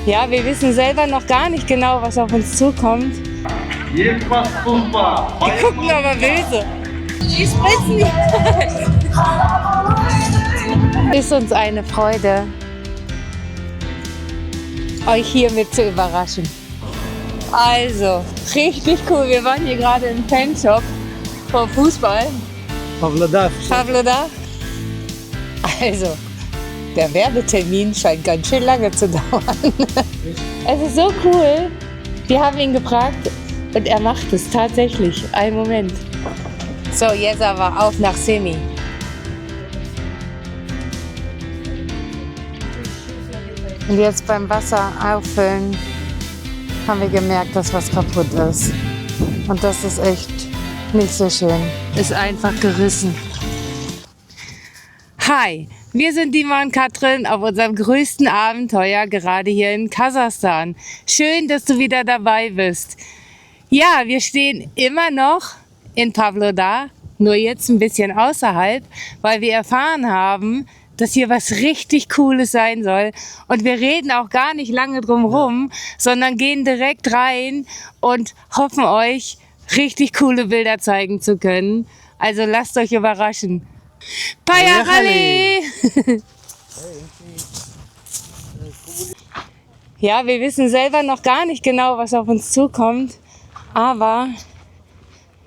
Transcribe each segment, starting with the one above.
Ja, wir wissen selber noch gar nicht genau, was auf uns zukommt. Die gucken aber böse. Die spritzen nicht. Ist uns eine Freude, euch hiermit zu überraschen. Also, richtig cool. Wir waren hier gerade im Fanshop vom Fußball. Pavlodar. Also, der Werbetermin scheint ganz schön lange zu dauern. Es ist so cool. Wir haben ihn gefragt und er macht es tatsächlich. Einen Moment. So, jetzt aber auf nach Semi. Und jetzt beim Wasser auffüllen haben wir gemerkt, dass was kaputt ist. Und das ist echt nicht so schön. Ist einfach gerissen. Hi, wir sind Dima und Katrin auf unserem größten Abenteuer, gerade hier in Kasachstan. Schön, dass du wieder dabei bist. Ja, wir stehen immer noch in Pavlodar, nur jetzt ein bisschen außerhalb, weil wir erfahren haben, dass hier was richtig Cooles sein soll. Und wir reden auch gar nicht lange drum rum, sondern gehen direkt rein und hoffen euch, richtig coole Bilder zeigen zu können. Also lasst euch überraschen. Payahali! Ja, wir wissen selber noch gar nicht genau, was auf uns zukommt, aber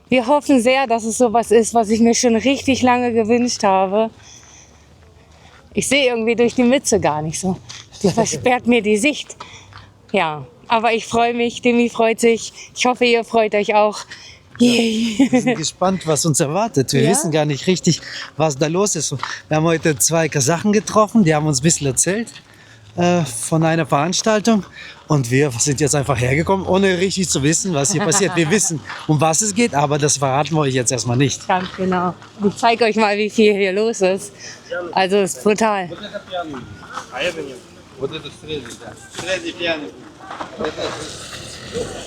wir hoffen sehr, dass es sowas ist, was ich mir schon richtig lange gewünscht habe. Ich sehe irgendwie durch die Mütze gar nicht so. Die versperrt mir die Sicht. Ja, aber ich freue mich, Demi freut sich. Ich hoffe, ihr freut euch auch. Yay. Wir sind gespannt, was uns erwartet. Wir wissen gar nicht richtig, was da los ist. Wir haben heute 2 Kasachen getroffen, die haben uns ein bisschen erzählt von einer Veranstaltung. Und wir sind jetzt einfach hergekommen, ohne richtig zu wissen, was hier passiert. Wir wissen, um was es geht, aber das verraten wir euch jetzt erstmal nicht. Ganz genau. Ich zeige euch mal, wie viel hier los ist. Also es ist brutal.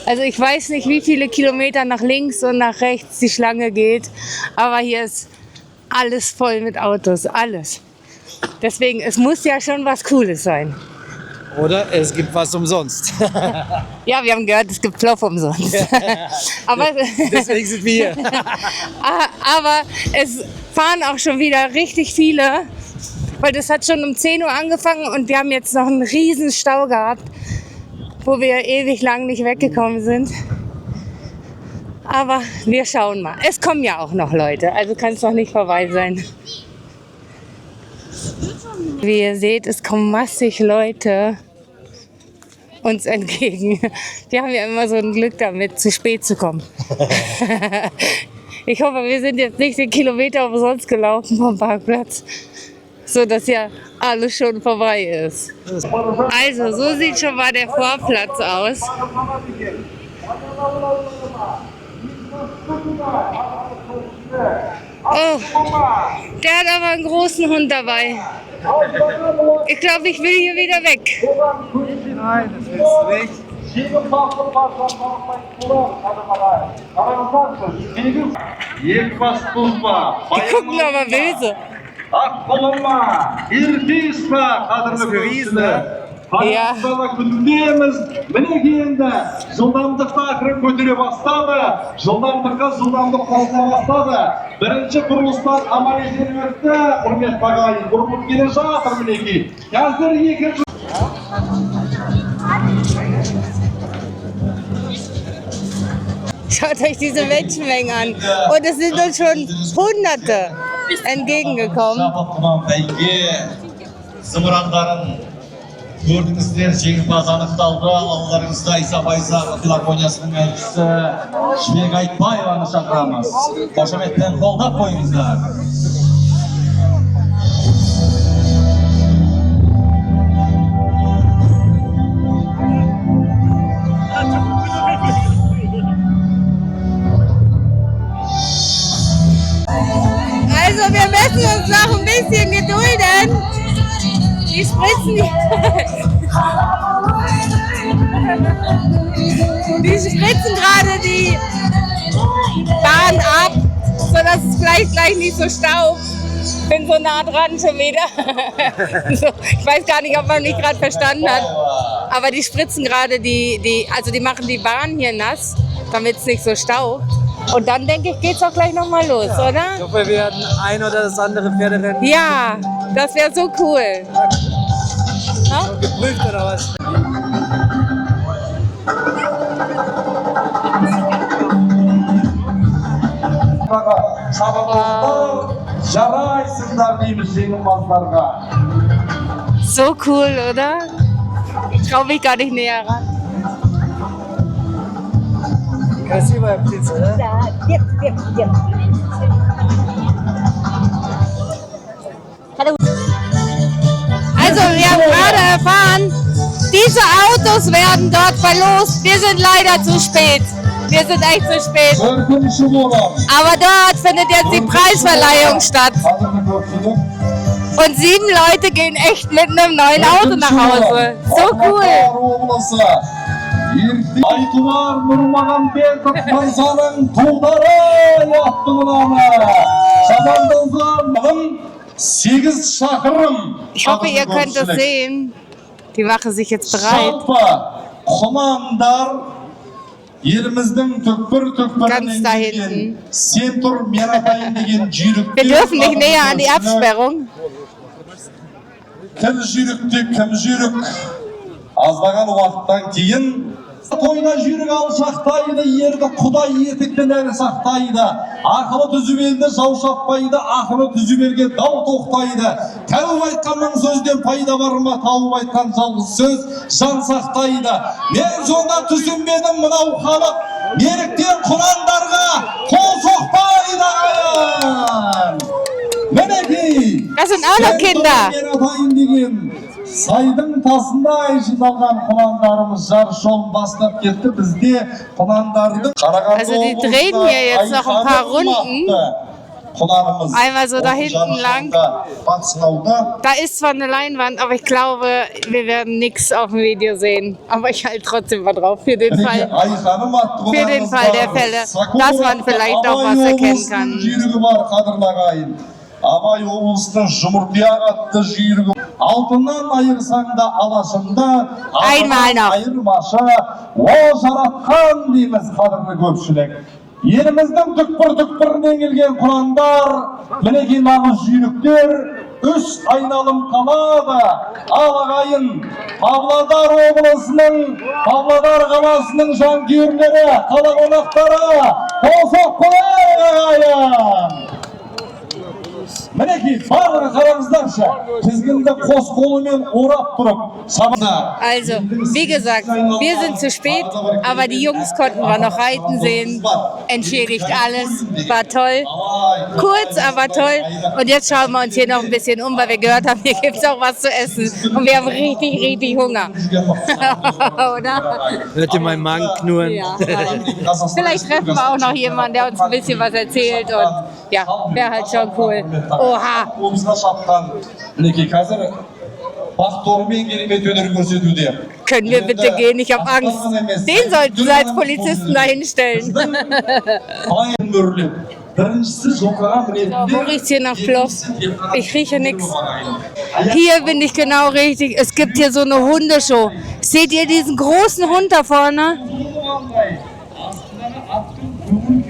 Also ich weiß nicht, wie viele Kilometer nach links und nach rechts die Schlange geht, aber hier ist alles voll mit Autos, alles. Deswegen, es muss ja schon was Cooles sein. Oder es gibt was umsonst. Ja, wir haben gehört, es gibt Ploff umsonst. Aber, deswegen sind wir hier. aber es fahren auch schon wieder richtig viele, weil das hat schon um 10 Uhr angefangen und wir haben jetzt noch einen riesen Stau gehabt, wo wir ewig lang nicht weggekommen sind. Aber wir schauen mal. Es kommen ja auch noch Leute, also kann es noch nicht vorbei sein. Wie ihr seht, es kommen massig Leute uns entgegen. Wir haben ja immer so ein Glück damit, zu spät zu kommen. Ich hoffe, wir sind jetzt nicht den Kilometer umsonst gelaufen vom Parkplatz, so dass ja alles schon vorbei ist. Also, so sieht schon mal der Vorplatz aus. Oh, der hat aber einen großen Hund dabei. Ich glaube, ich will hier wieder weg. Nein, das willst du nicht. Die gucken aber böse. Das ist bewiesen, ne? Ja. Күндеміз мінекей енді жылдамдықты ақырын көтере бастады. Жылдамдыққа жылдамдық қосыла бастады. Бірінші құрылыстан амализден өтті. Құрмет ағайын, бұрылып келе жатыр мінекей. Қазір екінші. Schaut euch diese Menschenmengen an. Und es sind uns schon Hunderte entgegengekommen. Gördüğünüzler жеңімпаз анықталды. Алдарыңызда Иса Байзақ филармониясының әншісі Шмек Айтбаеваны шақырамыз. Қошеметтен қолдап қойыңыздар. Also wir müssen uns noch ein bisschen gedulden. Die spritzen gerade die Bahn ab, sodass es vielleicht gleich nicht so staubt. Ich bin so nah dran schon wieder. So, ich weiß gar nicht, ob man mich gerade verstanden hat. Aber die spritzen gerade also die machen die Bahn hier nass, damit es nicht so staubt. Und dann denke ich, geht's auch gleich nochmal los, oder? Ich hoffe, wir werden ein oder das andere Pferderennen Ja, das wäre so cool. Ja? geprüft oder was? Sabahlar jaraysınlar deyimiz жеңімпазларға. So cool, oder? Ich traue mich gar nicht näher ran. Красивая птица, да? Да, вверх, вверх, вверх. Also, wir haben gerade erfahren, diese Autos werden dort verlost. Wir sind leider zu spät. Wir sind echt zu spät. Dördüncü olan Aber dort findet jetzt die Preisverleihung statt. kadını görsünüz. Und 7 Leute gehen echt mit einem neuen Auto nach Hause. So cool. Aytular Nurmagomedov Mirza'nın tuğları yaptığını Şabandan'dan 8 şakırım. Ich hoffe, ihr könnt das sehen. Die machen sich jetzt bereit. Жалпы құмандар еліміздің түкпір-түкпірінен Ganz da келген hinten. сен тұр мен атайын деген жүйріктер. Wir dürfen nicht näher an die Absperrung. Кім жүйрікте кім жүйрік аздаған уақыттан кейін тойна жүйрік алшақтайды, ерді құдай етіктен әрі сақтайды. Ақылы түзіп елді жау шаппайды, ақылы түзіп елге дау тоқтайды. Тәуіп айтқан мың сөзден пайда бар ма, тауып айтқан жалғыз сөз жан сақтайды. Мен сонда түсінбедім мынау халық, неліктен құнандарға қол соқпайды аян. Мінекей, Das sind auch noch Kinder. мен атайын деген сайдың тасындай жиналған құнандарымыз жарыс жолын бастап кетті. Бізде құнандардың Also die drehen hier jetzt noch ein paar Runden. Құнанымыз Einmal so da hinten lang. Батысынауда Da ist zwar eine Leinwand, aber ich glaube, wir werden nichts auf dem Video sehen. Aber ich halte trotzdem mal drauf für den Fall. Für den Fall der Fälle, dass man vielleicht noch was erkennen kann. Жүйрігі бар қадірлі ағайын. Абай облысының жұмыртияқ атты жүйрігі. Алтыннан айырсаң да алашында, Einmal noch. айырмашы о жаратқан дейміз қадірлі көпшілік. Еліміздің түкпір-түкпірінен келген құрандар, мінекей намыс жүйріктер, 3 айналым қалады. Ал ағайын, Павлодар облысының, Павлодар қаласының жанкүйерлері, қала қонақтары, қол соқпайық ағайын. Мінекей, барлығы қараңыздаршы, тізгінді қос қолымен орап тұрып, сабына. Also, wie gesagt, wir sind zu spät, aber die Jungs konnten wir noch reiten sehen. Entschädigt alles, war toll. Kurz, aber toll. Und jetzt schauen wir uns hier noch ein bisschen um, weil wir gehört haben, hier gibt es auch was zu essen. Und wir haben richtig, richtig Hunger. Oder? Hört ihr meinen Magen knurren? Ja. Vielleicht treffen wir auch noch jemanden, der uns ein bisschen was erzählt. Und ja, wäre halt schon cool. Oha! Қолымызға шапқан. Мінекей, қазір бақторымен керемет өнер көрсетуде. Können wir bitte gehen? Ich habe Angst. Den sollten Sie als Polizisten dahinstellen. Айын мөрлеп. Біріншісі жоқаға Wo riecht's hier nach Floss? Ich rieche nichts. Hier bin ich genau richtig. Es gibt hier so eine Hundeshow. Seht ihr diesen großen Hund da vorne?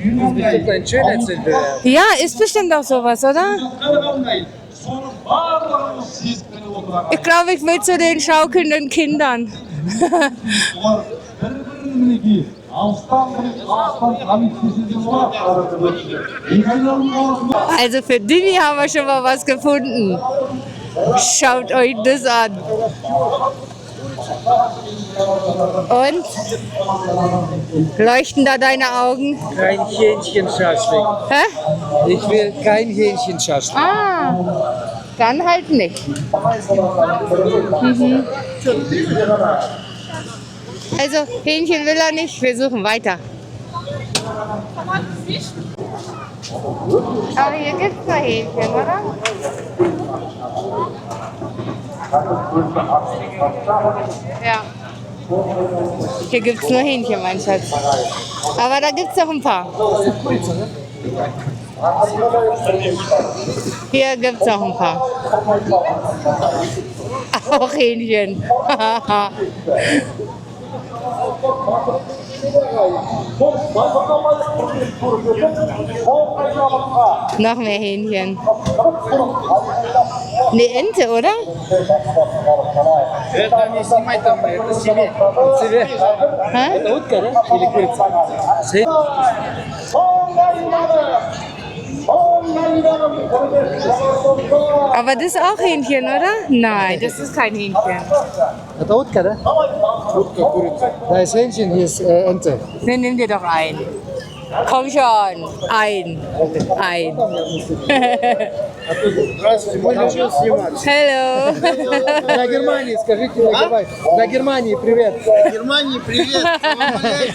Ein Schönheitswettbewerb. Ja, ist bestimmt auch sowas, oder? Ich glaube, ich will zu den schaukelnden Kindern. Also für Dini haben wir schon mal was gefunden. Schaut euch das an. Und? Leuchten da deine Augen? Kein Hähnchenschaschlik. Hä? Ich will kein Hähnchenschaschlik. Ah, dann halt nicht. Mhm. Also Hähnchen will er nicht, wir suchen weiter. Aber hier gibt es noch Hähnchen, oder? Ja. Hier gibt es nur Hähnchen, mein Schatz. Aber da gibt es noch ein paar. Hier gibt es noch ein paar. auch Hähnchen. Noch mehr Hähnchen. Eine Ente, oder? Hä? Aber das ist auch Hähnchen, oder? Nein, das ist kein Hähnchen. Это утка, да? Утка, курица. Da ist Hähnchen, hier ist Ente. Ne, nimm dir doch ein. Komm schon. Ein. Здравствуйте, можно еще снимать? Hello. Для Германии, скажите мне, давай. Для Германии привет. Германии привет!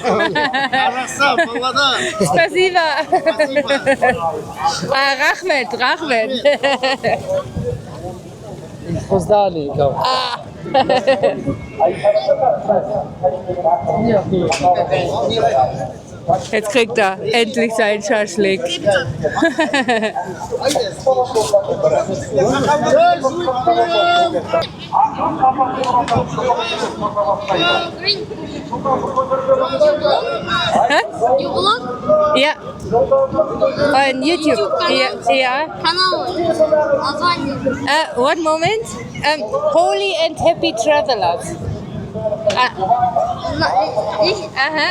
Краса, молода! Spasiba. Ah, Rahmet. Из Познания, glaube Jetzt kriegt er endlich seinen Schaschlik. You vlog? Ja. On YouTube. Ja. Канал. Название. One moment. Holy and Happy Travelers. Ich? Aha.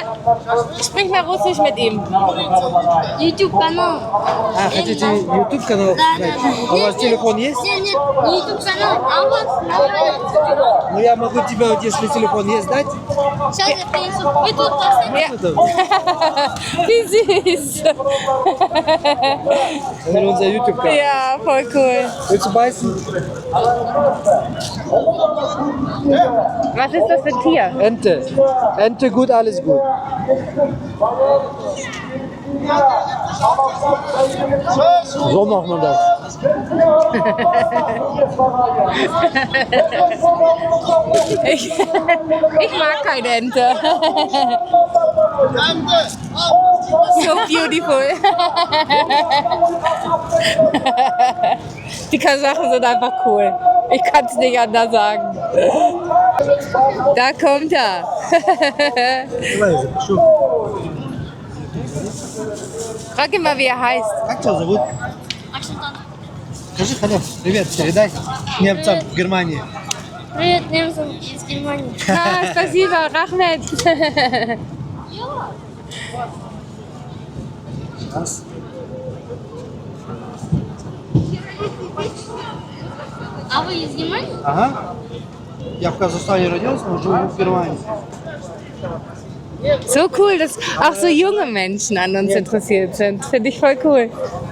Sprich mal Russisch mit ihm. YouTube канал. А, хотите YouTube канал? А у вас телефон есть? Нет, не YouTube канал, а у вас Ну я могу тебе, вот, если телефон есть, дать. сейчас я принесу. Вы тут поставьте. Wie süß. Das ist unser YouTube-Kanal. Ja, voll cool. Willst du beißen? Was ist das für ein Tier? Ente. Ente gut, alles gut. So macht man das. Ich mag keine Ente. So beautiful. Die Kasachen sind einfach cool. Ich kann es nicht anders sagen. Da kommt er. Frag ihn mal, wie er heißt. Как тебя зовут? Скажи, халё, привет, передай немцам в Германии. Привет, немцам из Германии. Ah, spasiba, Rahmet. Was? А вы из Германии? Ага. Я в Казахстане родился, но живу в Германии. So cool, dass auch so junge Menschen an uns interessiert sind. Finde ich voll cool.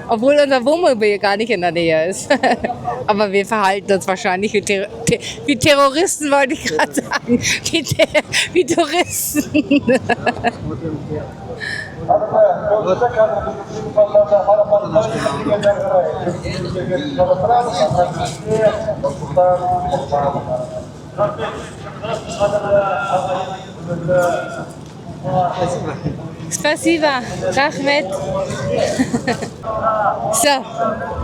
Obwohl unser Wohnmobil gar nicht in der Nähe ist. Aber wir verhalten uns wahrscheinlich wie Terroristen, wollte ich gerade sagen. Wie Touristen. Spasiba, Rahmet. So,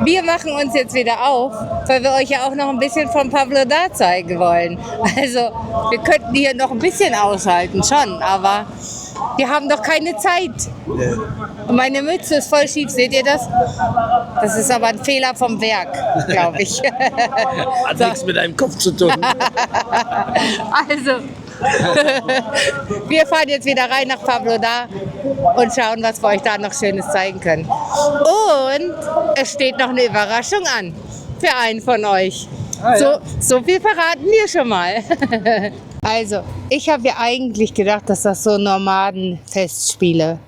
wir machen uns jetzt wieder auf, weil wir euch ja auch noch ein bisschen von Pavlodar zeigen wollen. Also, wir könnten hier noch ein bisschen aushalten, schon, aber wir haben doch keine Zeit. Und meine Mütze ist voll schief, seht ihr das? Das ist aber ein Fehler vom Werk, glaube ich. Hat nichts mit deinem Kopf zu tun. Also, wir fahren jetzt wieder rein nach Pavlodar und schauen, was wir euch da noch Schönes zeigen können. Und es steht noch eine Überraschung an für einen von euch. So viel verraten wir schon mal. Also, ich habe ja eigentlich gedacht, dass das so Nomadenfestspiele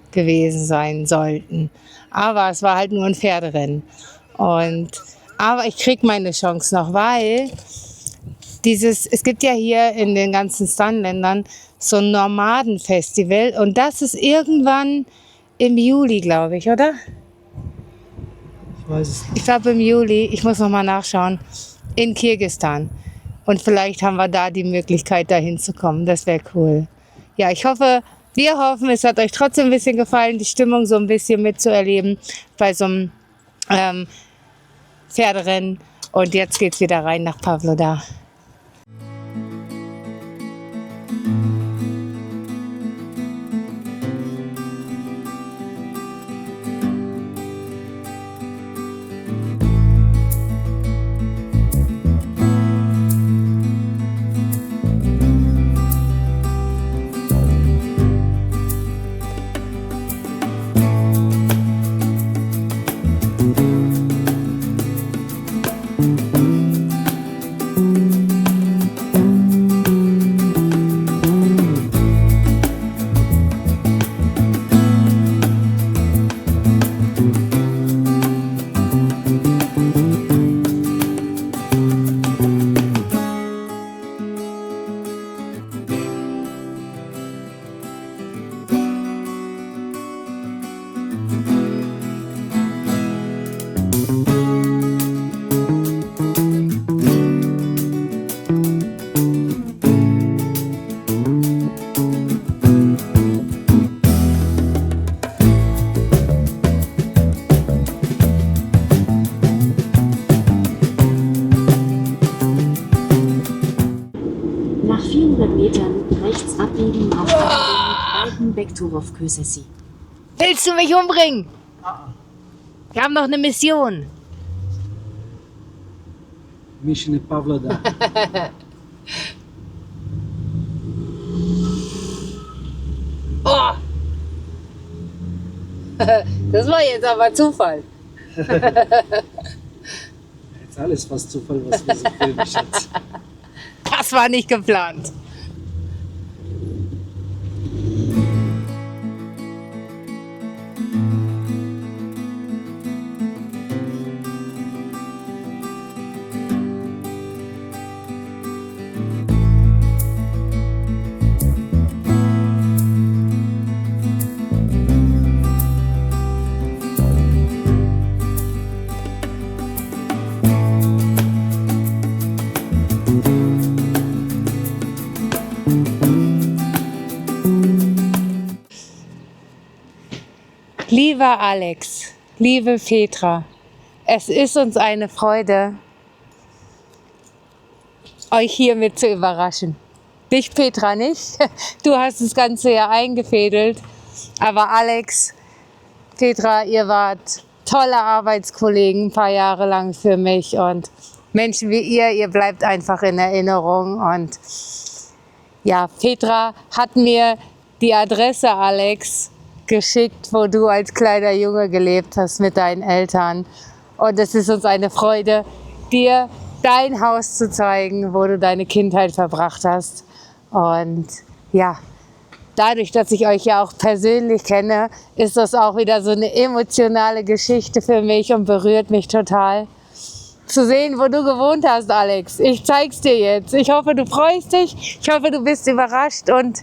gewesen sein sollten. Aber es war halt nur ein Pferderennen. Aber ich kriege meine Chance noch, weil es gibt ja hier in den ganzen Stan-Ländern so ein Nomadenfestival und das ist irgendwann im Juli, glaube ich, oder? Ich weiß es nicht. Ich glaube im Juli, ich muss noch mal nachschauen, in Kirgisistan. Und vielleicht haben wir da die Möglichkeit, da hinzukommen. Das wäre cool. Ja, wir hoffen, es hat euch trotzdem ein bisschen gefallen, die Stimmung so ein bisschen mitzuerleben bei so einem Pferderennen. Und jetzt geht's wieder rein nach Pavlodar. Nach 400 Metern rechts abbiegen auf alten Bekturov Kösesi. Willst du mich umbringen? Wir haben noch eine Mission. Mission Pavlodar. Oh. Das war jetzt aber Zufall. Jetzt alles fast Zufall, was wir so filmen, Schatz. Das war nicht geplant. Lieber Alex, liebe Petra, es ist uns eine Freude, euch hiermit zu überraschen. Dich, Petra, nicht. Du hast das Ganze ja eingefädelt. Aber Alex, Petra, ihr wart tolle Arbeitskollegen ein paar Jahre lang für mich. Und Menschen wie ihr bleibt einfach in Erinnerung. Und ja, Petra hat mir die Adresse, Alex, geschickt, wo du als kleiner Junge gelebt hast mit deinen Eltern. Und es ist uns eine Freude, dir dein Haus zu zeigen, wo du deine Kindheit verbracht hast. Und ja, dadurch, dass ich euch ja auch persönlich kenne, ist das auch wieder so eine emotionale Geschichte für mich und berührt mich total. Zu sehen, wo du gewohnt hast, Alex. Ich zeig's dir jetzt. Ich hoffe, du freust dich. Ich hoffe, du bist überrascht und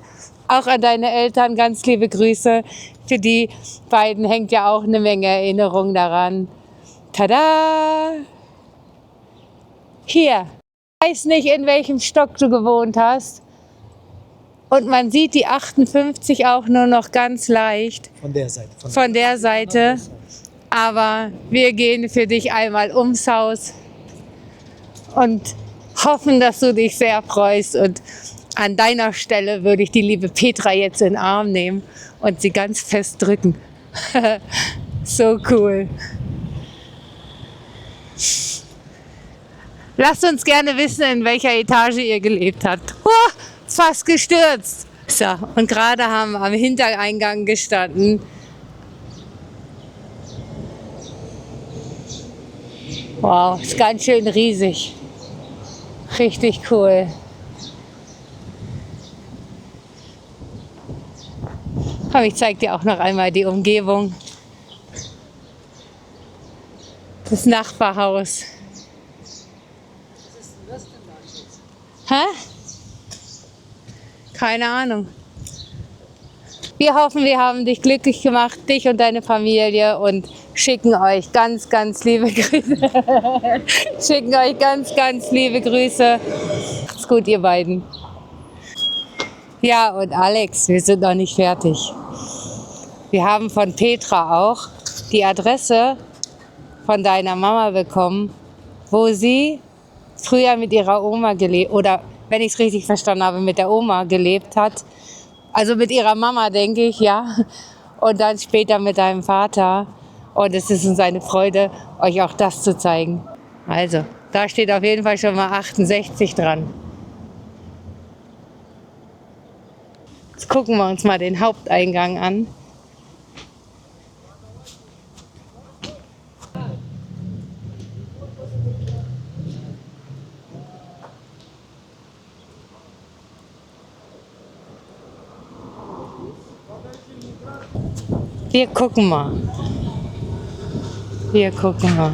auch an deine Eltern ganz liebe Grüße. Für die beiden hängt ja auch eine Menge Erinnerung daran. Tada! Hier. Ich weiß nicht, in welchem Stock du gewohnt hast. Und man sieht die 58 auch nur noch ganz leicht. Von der Seite. Von der Seite. Aber wir gehen für dich einmal ums Haus und hoffen, dass du dich sehr freust. Und an deiner Stelle würde ich die liebe Petra jetzt in den Arm nehmen und sie ganz fest drücken. So cool. Lasst uns gerne wissen, in welcher Etage ihr gelebt habt. Fast gestürzt. So, und gerade haben wir am Hintereingang gestanden. Wow, ist ganz schön riesig. Richtig cool. Aber ich zeige dir auch noch einmal die Umgebung. Das Nachbarhaus. Hä? Keine Ahnung. Wir hoffen, wir haben dich glücklich gemacht, dich und deine Familie, und schicken euch ganz, ganz liebe Grüße. Schicken euch ganz, ganz liebe Grüße. Macht's gut, ihr beiden. Ja, und Alex, wir sind noch nicht fertig. Wir haben von Petra auch die Adresse von deiner Mama bekommen, wo sie früher mit ihrer Oma gelebt, oder wenn ich es richtig verstanden habe, mit der Oma gelebt hat. Also mit ihrer Mama, denke ich, ja. Und dann später mit deinem Vater. Und es ist uns eine Freude, euch auch das zu zeigen. Also, da steht auf jeden Fall schon mal 68 dran. Jetzt gucken wir uns mal den Haupteingang an. Wir gucken mal. Wir gucken mal.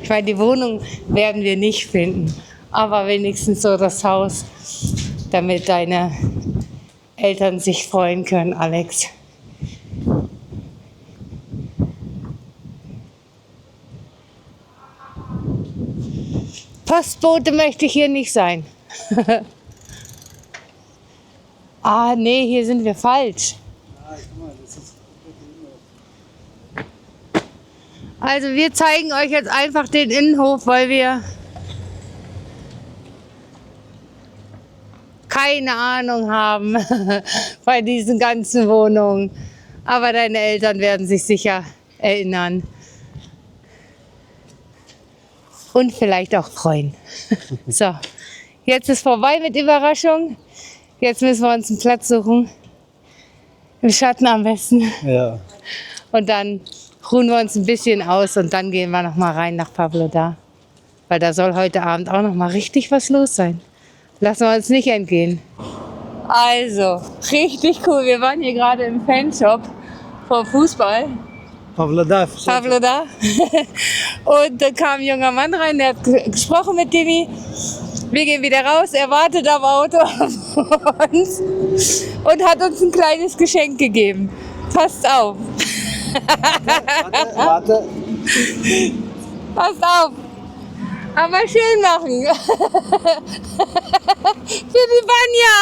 Ich meine, die Wohnung werden wir nicht finden, aber wenigstens so das Haus, damit deine Eltern sich freuen können, Alex. Postbote möchte ich hier nicht sein. Ah, nee, hier sind wir falsch. Also wir zeigen euch jetzt einfach den Innenhof, weil wir keine Ahnung haben bei diesen ganzen Wohnungen. Aber deine Eltern werden sich sicher erinnern. Und vielleicht auch freuen. So, jetzt ist vorbei mit Überraschung. Jetzt müssen wir uns einen Platz suchen. Im Schatten am besten. Ja. Und dann ruhen wir uns ein bisschen aus und dann gehen wir noch mal rein nach Pavlodar. Weil da soll heute Abend auch noch mal richtig was los sein. Lassen wir uns nicht entgehen. Also, richtig cool. Wir waren hier gerade im Fanshop vom Fußball. Pavlodar. Pavlodar. Und da kam ein junger Mann rein, der hat gesprochen mit Dimi. Wir gehen wieder raus, er wartet am Auto auf uns und hat uns ein kleines Geschenk gegeben. Passt auf. Warte. Passt auf. Aber schön machen. Für die Banja.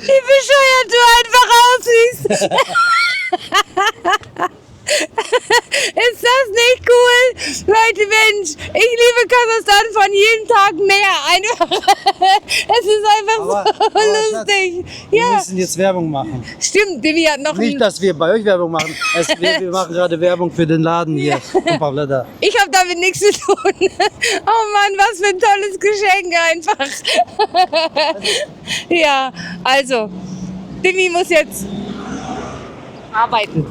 Wie bescheuert du einfach aussiehst. Ist das nicht cool? Leute, Mensch, ich liebe Kasachstan von jedem Tag mehr. Einfach. Es ist einfach so lustig. Wir Ja, müssen jetzt Werbung machen. stimmt. Dimi hat noch Nicht, dass wir bei euch Werbung machen. Wir machen gerade Werbung für den Laden hier von Pavlodar. Ich habe damit nichts zu tun. Oh Mann, was für ein tolles Geschenk einfach. Ja, also, Dimi muss jetzt arbeiten.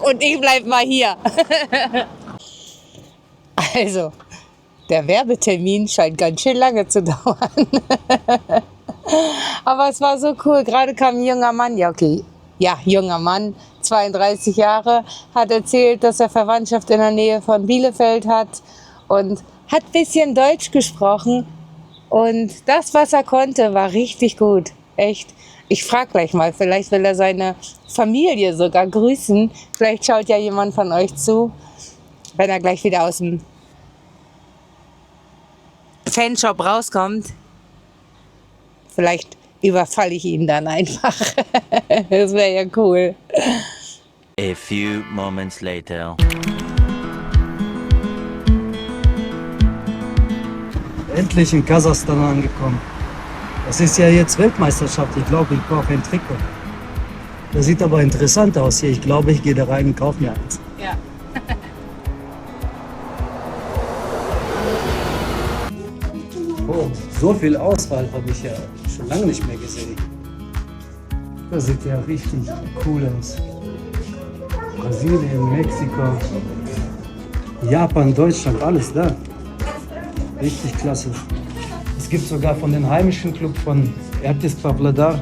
Und ich bleib mal hier. Also, der Werbetermin scheint ganz schön lange zu dauern. Aber es war so cool. Gerade kam ein junger Mann, ja okay, ja, junger Mann, 32 Jahre, hat erzählt, dass er Verwandtschaft in der Nähe von Bielefeld hat und hat ein bisschen Deutsch gesprochen. Und das, was er konnte, war richtig gut. Echt. Ich frage gleich mal, vielleicht will er seine Familie sogar grüßen. Vielleicht schaut ja jemand von euch zu, wenn er gleich wieder aus dem Fanshop rauskommt. Vielleicht überfalle ich ihn dann einfach. Das wäre ja cool. A few moments later. Endlich in Kasachstan angekommen. Das ist ja jetzt Weltmeisterschaft. Ich glaube, ich brauche ein Trikot. Das sieht aber interessant aus hier. Ich glaube, ich gehe da rein und kaufe mir eins. Ja. Oh, so viel Auswahl habe ich ja schon lange nicht mehr gesehen. Das sieht ja richtig cool aus. Brasilien, Mexiko, Japan, Deutschland, alles da. Richtig klasse. Es gibt sogar von den heimischen Club von Ertis Pavlodar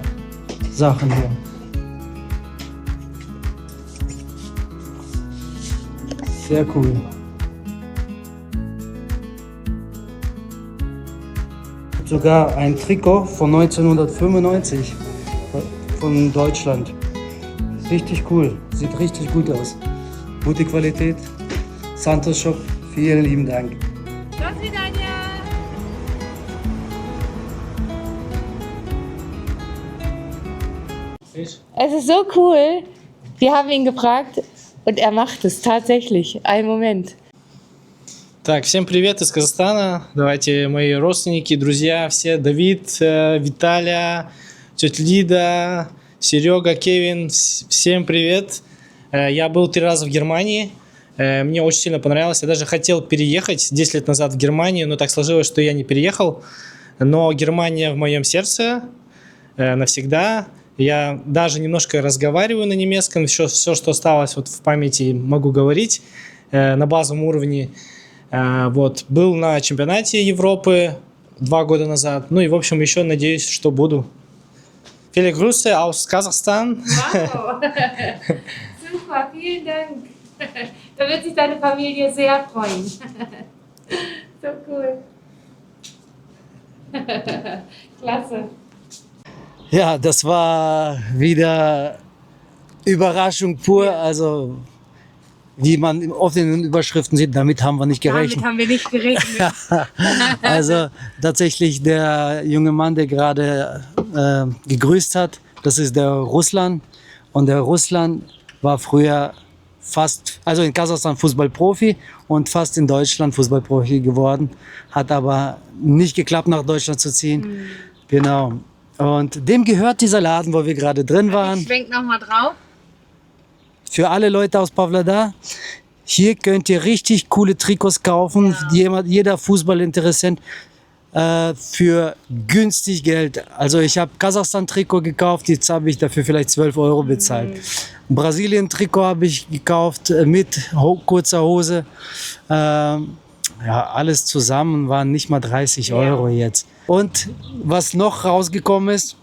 Sachen hier. Sehr cool. Sogar ein Trikot von 1995 von Deutschland. Richtig cool, sieht richtig gut aus. Gute Qualität. Santos Shop, vielen lieben Dank. Es ist so cool. Wir haben ihn gefragt und er macht es tatsächlich. Einen Moment. Так, всем привет из Казахстана. Давайте мои родственники, друзья, все, Давид, Виталия, тетя Лида, Серега, Кевин, всем привет. Я был 3 раза в Германии. Мне очень сильно понравилось. Я даже хотел переехать 10 лет назад в Германию, но так сложилось, что я не переехал. Но Германия в моем сердце навсегда. Я даже немножко разговариваю на немецком. Все, что осталось вот в памяти, могу говорить на базовом уровне. Вот. Был на чемпионате Европы 2 года назад. Ну и, в общем, еще надеюсь, что буду. Viele Grüße aus Kasachstan. Wow. Super, vielen Dank. Da wird sich deine Familie sehr freuen. So cool. Klasse. Ja, das war wieder Überraschung pur. Also, wie man oft in den Überschriften sieht, damit haben wir nicht gerechnet. Damit haben wir nicht gerechnet. Also tatsächlich der junge Mann, der gerade gegrüßt hat, das ist der Ruslan. Und der Ruslan war früher fast, also in Kasachstan Fußballprofi und fast in Deutschland Fußballprofi geworden. Hat aber nicht geklappt, nach Deutschland zu ziehen. Genau. Und dem gehört dieser Laden, wo wir gerade drin waren. Schwenk nochmal drauf. Für alle Leute aus Pavlodar. Hier könnt ihr richtig coole Trikots kaufen. Jeder Fußballinteressent für günstig Geld. Also ich habe Kasachstan-Trikot gekauft, jetzt habe ich dafür vielleicht 12 Euro bezahlt. Brasilien-Trikot habe ich gekauft mit kurzer Hose. Ja, alles zusammen waren nicht mal 30 Euro jetzt. Und was noch rausgekommen ist,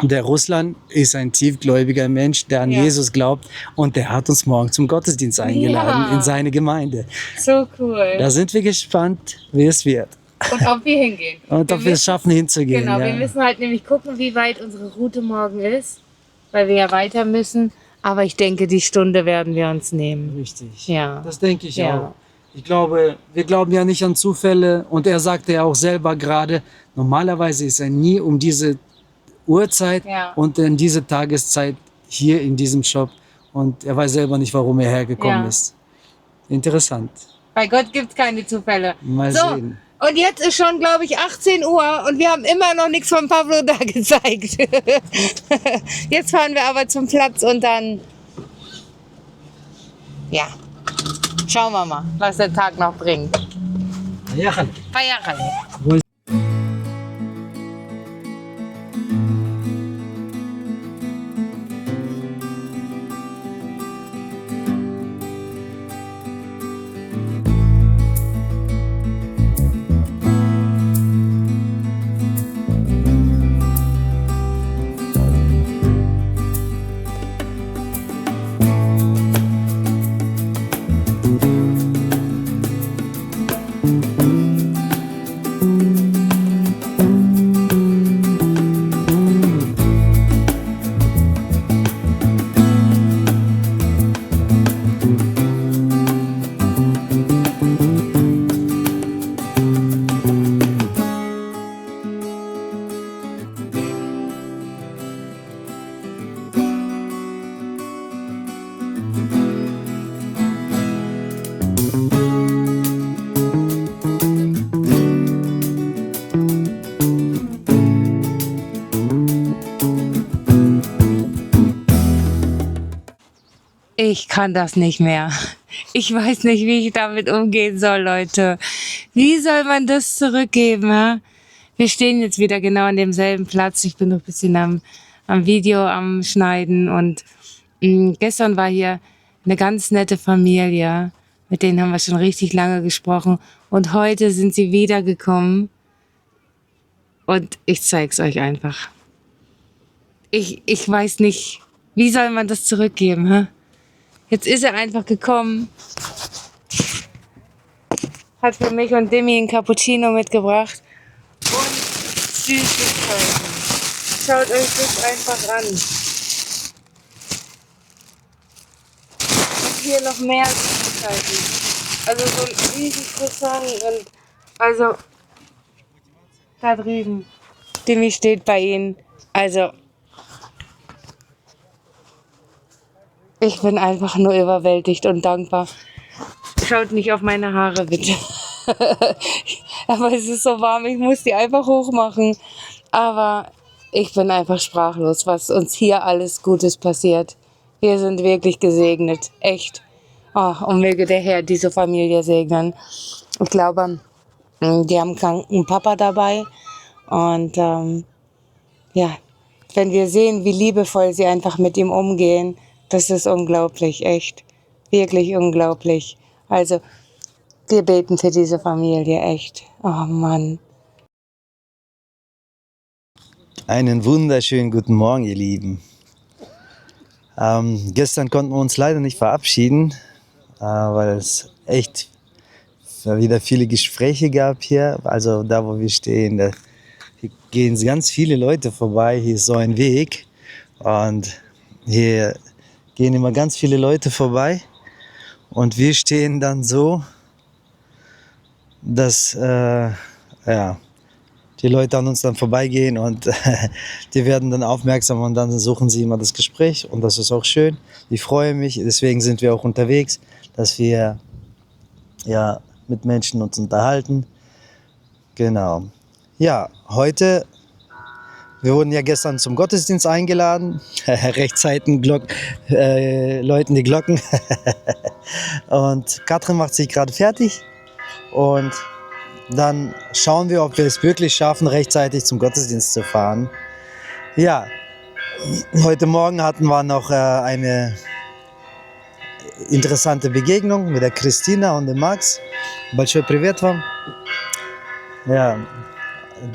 der Russland ist ein tiefgläubiger Mensch, der an Jesus glaubt, und der hat uns morgen zum Gottesdienst eingeladen in seine Gemeinde. So cool. Da sind wir gespannt, wie es wird. Und ob wir hingehen. Und ob wir es schaffen, hinzugehen. Genau, ja. wir müssen halt nämlich gucken, wie weit unsere Route morgen ist, weil wir ja weiter müssen. Aber ich denke, die Stunde werden wir uns nehmen. Richtig. Ja. Das denke ich Ja. auch. Ich glaube, wir glauben ja nicht an Zufälle. Und er sagte ja auch selber gerade, normalerweise ist er nie um diese Uhrzeit und in diese Tageszeit hier in diesem Shop. Und er weiß selber nicht, warum er hergekommen ist. Interessant. Bei Gott gibt es keine Zufälle. Mal so, sehen. Und jetzt ist schon, glaube ich, 18 Uhr und wir haben immer noch nichts von Pavlodar gezeigt. Jetzt fahren wir aber zum Platz und dann, ja, schauen wir mal, was der Tag noch bringt. Feierabend. Ich kann das nicht mehr. Ich weiß nicht, wie ich damit umgehen soll, Leute. Wie soll man das zurückgeben? Ja? Wir stehen jetzt wieder genau an demselben Platz. Ich bin noch ein bisschen am Video am Schneiden. Und gestern war hier eine ganz nette Familie. Mit denen haben wir schon richtig lange gesprochen. Und heute sind sie wiedergekommen. Und ich zeig's euch einfach. Ich weiß nicht, wie soll man das zurückgeben? Hä? Jetzt ist er einfach gekommen, hat für mich und Demi ein Cappuccino mitgebracht und Süßigkeiten. Schaut euch das einfach an. Und hier noch mehr Süßigkeiten. Also so ein riesen Croissant und also da drüben. Demi steht bei ihnen. Also ich bin einfach nur überwältigt und dankbar. Schaut nicht auf meine Haare, bitte. Aber es ist so warm, ich muss die einfach hochmachen. Aber ich bin einfach sprachlos, was uns hier alles Gutes passiert. Wir sind wirklich gesegnet, echt. Oh, und möge der Herr diese Familie segnen. Ich glaube, die haben einen kranken Papa dabei. Und ja, wenn wir sehen, wie liebevoll sie einfach mit ihm umgehen, das ist unglaublich, echt. Wirklich unglaublich. Also, wir beten für diese Familie, echt. Oh Mann. Einen wunderschönen guten Morgen, ihr Lieben. Gestern konnten wir uns leider nicht verabschieden, weil es echt wieder viele Gespräche gab hier. Also da, wo wir stehen, da gehen ganz viele Leute vorbei. Hier ist so ein Weg und hier gehen immer ganz viele Leute vorbei und wir stehen dann so, dass ja, die Leute an uns dann vorbeigehen und die werden dann aufmerksam und dann suchen sie immer das Gespräch und das ist auch schön. Ich freue mich, deswegen sind wir auch unterwegs, dass wir ja mit Menschen uns unterhalten. Genau. Ja, heute, wir wurden ja gestern zum Gottesdienst eingeladen, rechtzeitig läuten die Glocken und Katrin macht sich gerade fertig und dann schauen wir, ob wir es wirklich schaffen, rechtzeitig zum Gottesdienst zu fahren. Ja, heute Morgen hatten wir noch eine interessante Begegnung mit der Christina und dem Max. Большой привет вам. Ja,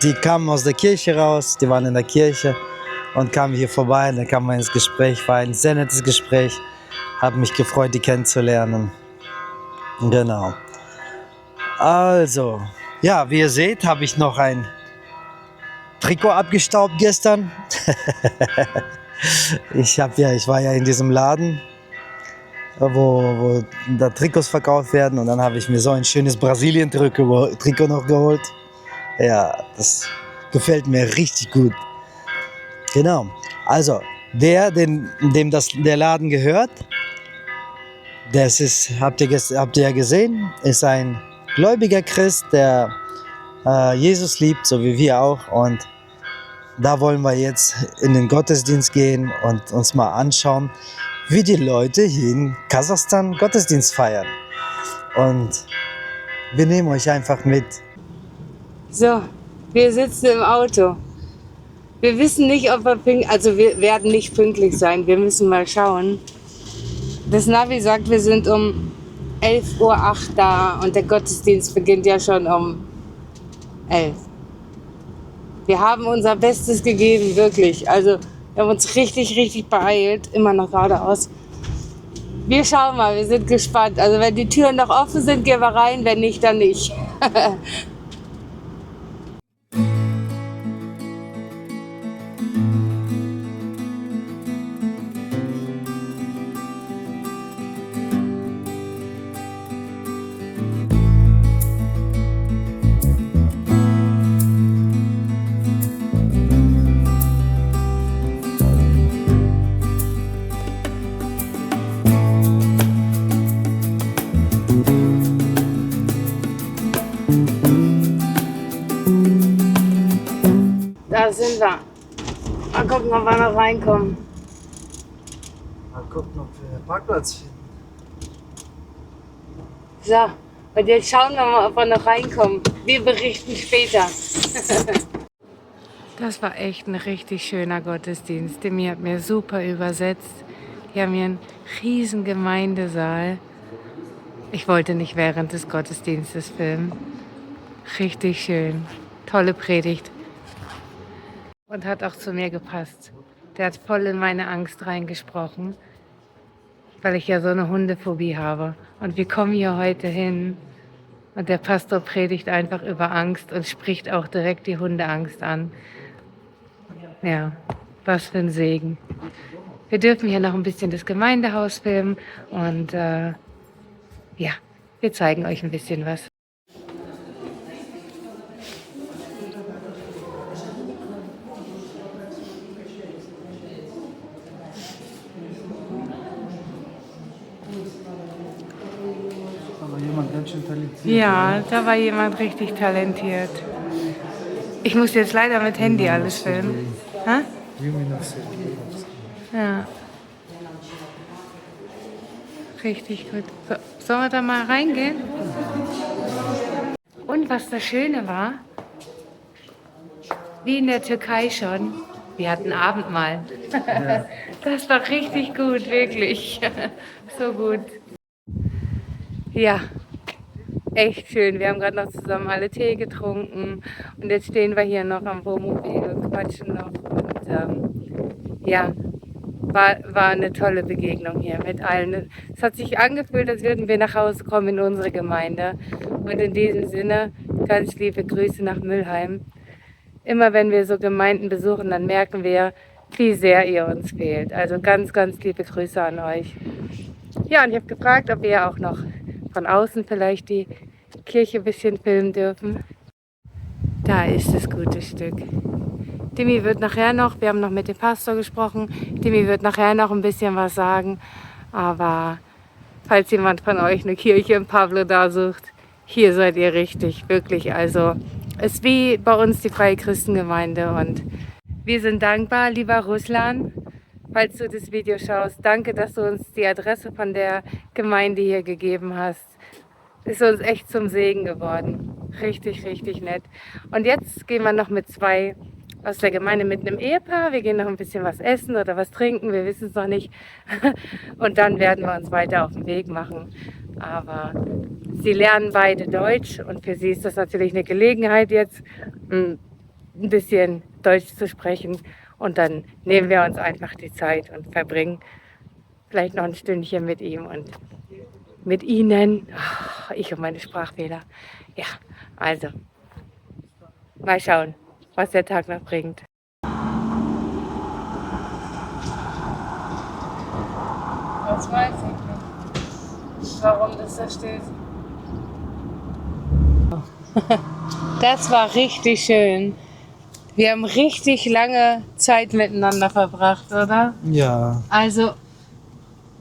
die kamen aus der Kirche raus, die waren in der Kirche und kamen hier vorbei. Und dann kamen wir ins Gespräch, war ein sehr nettes Gespräch. Habe mich gefreut, die kennenzulernen. Genau. Also, ja, wie ihr seht, habe ich noch ein Trikot abgestaubt gestern. Ich war ja in diesem Laden, wo da Trikots verkauft werden und dann habe ich mir so ein schönes Brasilien-Trikot noch geholt. Ja, das gefällt mir richtig gut. Genau. Also, dem der Laden gehört, das ist, habt ihr ja gesehen, ist ein gläubiger Christ, der Jesus liebt, so wie wir auch. Und da wollen wir jetzt in den Gottesdienst gehen und uns mal anschauen, wie die Leute hier in Kasachstan Gottesdienst feiern. Und wir nehmen euch einfach mit. So, wir sitzen im Auto. Wir wissen nicht, ob wir werden nicht pünktlich sein. Wir müssen mal schauen. Das Navi sagt, wir sind um 11:08 Uhr da und der Gottesdienst beginnt ja schon um 11. Wir haben unser Bestes gegeben, wirklich. Also wir haben uns richtig, richtig beeilt. Immer noch geradeaus. Wir schauen mal, wir sind gespannt. Also wenn die Türen noch offen sind, gehen wir rein. Wenn nicht, dann nicht. Da sind wir. Mal gucken, ob wir noch reinkommen. Mal gucken, ob wir einen Parkplatz finden. So, und jetzt schauen wir mal, ob wir noch reinkommen. Wir berichten später. Das war echt ein richtig schöner Gottesdienst. Demi hat mir super übersetzt. Wir haben hier einen riesen Gemeindesaal. Ich wollte nicht während des Gottesdienstes filmen. Richtig schön. Tolle Predigt. Und hat auch zu mir gepasst. Der hat voll in meine Angst reingesprochen, weil ich ja so eine Hundephobie habe. Und wir kommen hier heute hin und der Pastor predigt einfach über Angst und spricht auch direkt die Hundeangst an. Ja, was für ein Segen. Wir dürfen hier noch ein bisschen das Gemeindehaus filmen und ja, wir zeigen euch ein bisschen was. Jemand ganz schön talentiert. Ja, da war jemand richtig talentiert. Ich muss jetzt leider mit Handy alles filmen. Hä? Ja. Richtig gut. So, sollen wir da mal reingehen? Und was das Schöne war, wie in der Türkei schon, wir hatten Abendmahl. Das war richtig gut, wirklich. So gut. Ja, echt schön. Wir haben gerade noch zusammen alle Tee getrunken und jetzt stehen wir hier noch am Wohnmobil und quatschen noch. Und ja, war eine tolle Begegnung hier mit allen. Es hat sich angefühlt, als würden wir nach Hause kommen in unsere Gemeinde. Und in diesem Sinne, ganz liebe Grüße nach Mülheim. Immer wenn wir so Gemeinden besuchen, dann merken wir, wie sehr ihr uns fehlt. Also ganz, ganz liebe Grüße an euch. Ja, und ich habe gefragt, ob wir auch noch von außen vielleicht die Kirche ein bisschen filmen dürfen. Da ist das gute Stück. Dimi wird nachher noch, wir haben noch mit dem Pastor gesprochen, Dimi wird nachher noch ein bisschen was sagen. Aber falls jemand von euch eine Kirche in Pavlodar sucht, hier seid ihr richtig, wirklich. Also es ist wie bei uns die Freie Christengemeinde und wir sind dankbar, lieber Ruslan, falls du das Video schaust. Danke, dass du uns die Adresse von der Gemeinde hier gegeben hast. Ist uns echt zum Segen geworden. Richtig, richtig nett. Und jetzt gehen wir noch mit 2 aus der Gemeinde mit einem Ehepaar. Wir gehen noch ein bisschen was essen oder was trinken, wir wissen es noch nicht. Und dann werden wir uns weiter auf den Weg machen. Aber sie lernen beide Deutsch und für sie ist das natürlich eine Gelegenheit jetzt, ein bisschen Deutsch zu sprechen. Und dann nehmen wir uns einfach die Zeit und verbringen vielleicht noch ein Stündchen mit ihm und mit ihnen. Oh, ich und meine Sprachfehler. Ja, also mal schauen, was der Tag noch bringt. Das weiß ich nicht, warum das da steht. Das war richtig schön. Wir haben richtig lange Zeit miteinander verbracht, oder? Ja. Also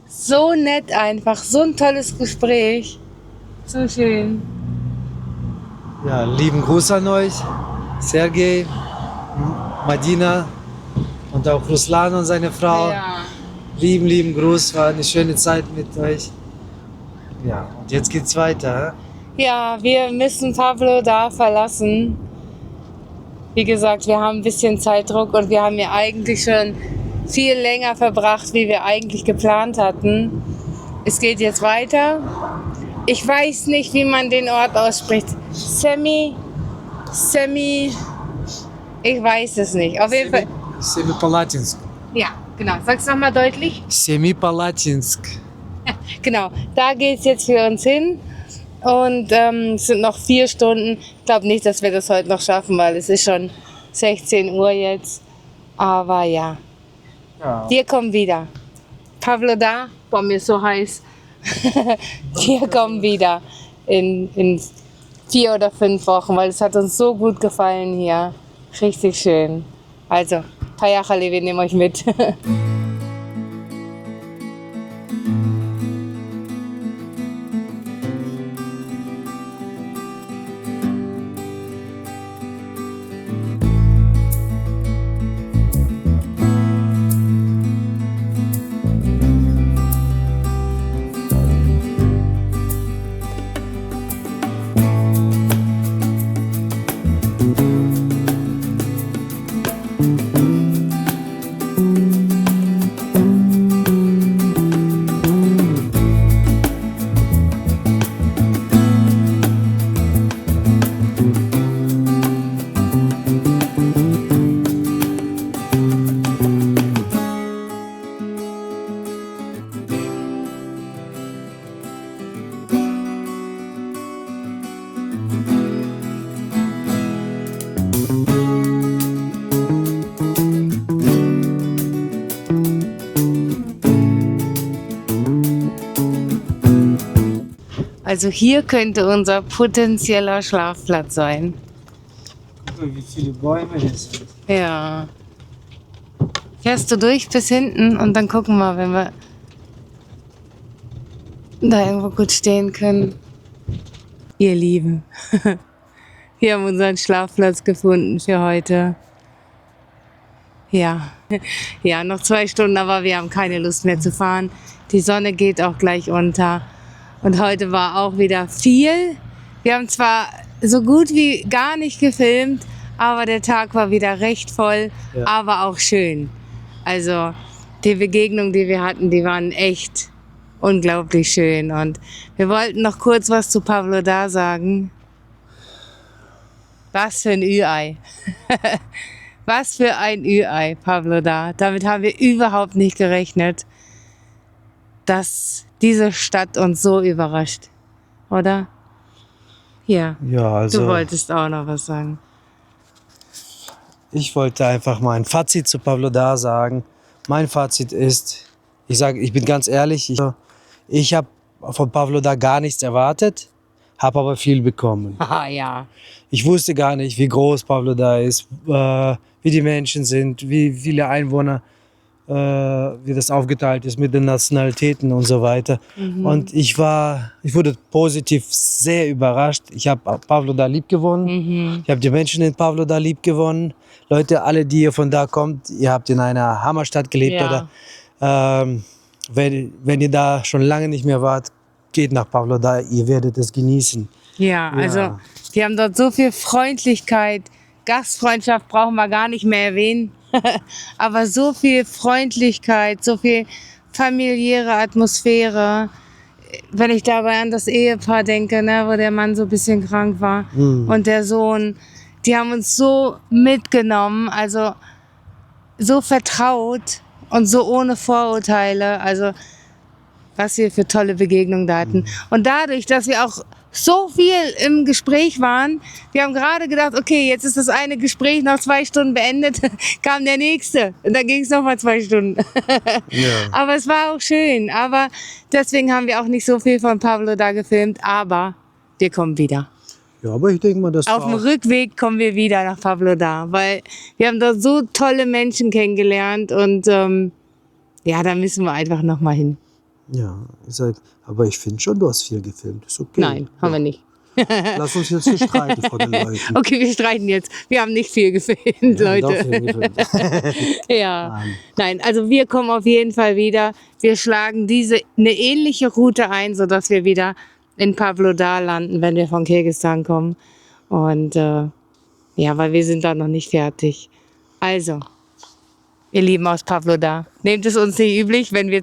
so nett einfach, so ein tolles Gespräch. So schön. Ja, lieben Gruß an euch, Sergej, Madina und auch Ruslan und seine Frau. Ja. Lieben Gruß, war eine schöne Zeit mit euch. Ja, und jetzt geht's weiter. Ja, wir müssen Pavlodar verlassen. Wie gesagt, wir haben ein bisschen Zeitdruck und wir haben ja eigentlich schon viel länger verbracht, wie wir eigentlich geplant hatten. Es geht jetzt weiter. Ich weiß nicht, wie man den Ort ausspricht. Semi, ich weiß es nicht. Auf jeden Fall. Semipalatinsk. Ja, genau. Sag's nochmal deutlich. Semipalatinsk. Genau, da geht's jetzt für uns hin. Und es sind noch 4 Stunden. Ich glaube nicht, dass wir das heute noch schaffen, weil es ist schon 16 Uhr jetzt. Aber ja, wir kommen wieder. Pavlodar, boah, mir ist so heiß. Wir kommen wieder in 4 oder 5 Wochen, weil es hat uns so gut gefallen hier. Richtig schön. Also, Payachale, wir nehmen euch mit. Also hier könnte unser potenzieller Schlafplatz sein. Guck mal, wie viele Bäume hier sind. Ja. Fährst du durch bis hinten und dann gucken wir, wenn wir da irgendwo gut stehen können. Ihr Lieben, wir haben unseren Schlafplatz gefunden für heute. Ja, ja, noch 2 Stunden, aber wir haben keine Lust mehr zu fahren. Die Sonne geht auch gleich unter. Und heute war auch wieder viel. Wir haben zwar so gut wie gar nicht gefilmt, aber der Tag war wieder recht voll, Ja. aber auch schön. Also die Begegnungen, die wir hatten, die waren echt unglaublich schön. Und wir wollten noch kurz was zu Pavlodar sagen. Was für ein Ü-Ei. Was für ein Ü-Ei, Pavlodar. Damit haben wir überhaupt nicht gerechnet, dass diese Stadt uns so überrascht. Oder? Ja, Ja, also du wolltest auch noch was sagen. ich wollte einfach mal ein Fazit zu Pavlodar sagen. Mein Fazit ist, ich bin ganz ehrlich, ich habe von Pavlodar gar nichts erwartet. habe aber viel bekommen. Ah ja. Ich wusste gar nicht, wie groß Pavlodar ist, wie die Menschen sind, wie viele Einwohner, wie das aufgeteilt ist mit den Nationalitäten und so weiter. Und ich wurde positiv sehr überrascht. Ich habe Pavlodar lieb gewonnen. Ich habe die Menschen in Pavlodar lieb gewonnen. Leute, alle, die ihr von da kommt, ihr habt in einer Hammerstadt gelebt Ja. oder wenn ihr da schon lange nicht mehr wart, geht nach Pavlodar, ihr werdet es genießen. Ja, also die haben dort so viel Freundlichkeit, Gastfreundschaft brauchen wir gar nicht mehr erwähnen, aber so viel Freundlichkeit, so viel familiäre Atmosphäre. Wenn ich dabei an das Ehepaar denke, ne, wo der Mann so ein bisschen krank war und der Sohn, die haben uns so mitgenommen, also so vertraut und so ohne Vorurteile, also was wir für tolle Begegnungen da hatten. Und dadurch, dass wir auch so viel im Gespräch waren, wir haben gerade gedacht, okay, jetzt ist das eine Gespräch nach 2 Stunden beendet, kam der nächste und dann ging es nochmal 2 Stunden. Aber es war auch schön, aber deswegen haben wir auch nicht so viel von Pavlodar gefilmt, aber wir kommen wieder. Ja, aber ich denke mal, das Auf dem Rückweg kommen wir wieder nach Pavlodar, weil wir haben dort so tolle Menschen kennengelernt und ja, da müssen wir einfach nochmal hin. Ja, aber ich finde schon, du hast viel gefilmt. Ist okay. Nein, haben wir nicht. Lass uns jetzt nicht streiten vor den Leuten. Okay, wir streiten jetzt. Wir haben nicht viel gefilmt, Doch Leute. viel gefilmt. Ja. Nein, also wir kommen auf jeden Fall wieder. Wir schlagen eine ähnliche Route ein, sodass wir wieder in Pavlodar landen, wenn wir von Kirgisistan kommen. Und ja, weil wir sind da noch nicht fertig. Also, ihr Lieben aus Pavlodar, nehmt es uns nicht üblich, wenn wir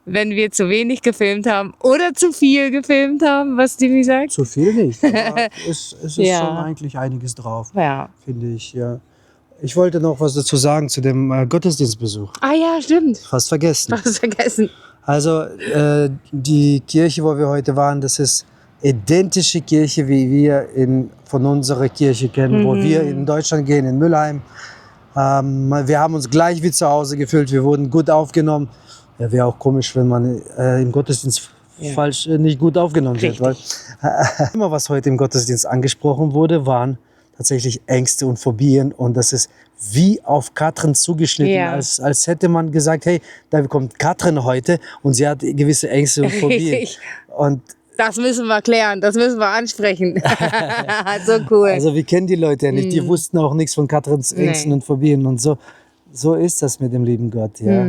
wenn wir zu wenig gefilmt haben oder zu viel gefilmt haben, was Dimi sagt. Zu viel nicht, aber es ist Ja. schon eigentlich einiges drauf, Ja. finde ich. Ja. Ich wollte noch was dazu sagen zu dem Gottesdienstbesuch. Ah ja, stimmt. Fast vergessen. Was vergessen. Also die Kirche, wo wir heute waren, das ist identische Kirche, wie wir von unserer Kirche kennen, wo wir in Deutschland gehen, in Mülheim. Wir haben uns gleich wie zu Hause gefühlt, wir wurden gut aufgenommen. Ja, wäre auch komisch, wenn man im Gottesdienst nicht gut aufgenommen wird. Weil, immer was heute im Gottesdienst angesprochen wurde, waren tatsächlich Ängste und Phobien und das ist wie auf Katrin zugeschnitten, Ja. als hätte man gesagt, hey, da kommt Katrin heute und sie hat gewisse Ängste und Phobien. Richtig. Und Das müssen wir klären, das müssen wir ansprechen. So cool. also wir kennen die Leute ja nicht, die wussten auch nichts von Katrins Ängsten Nee. und Phobien und so ist das mit dem lieben Gott, ja.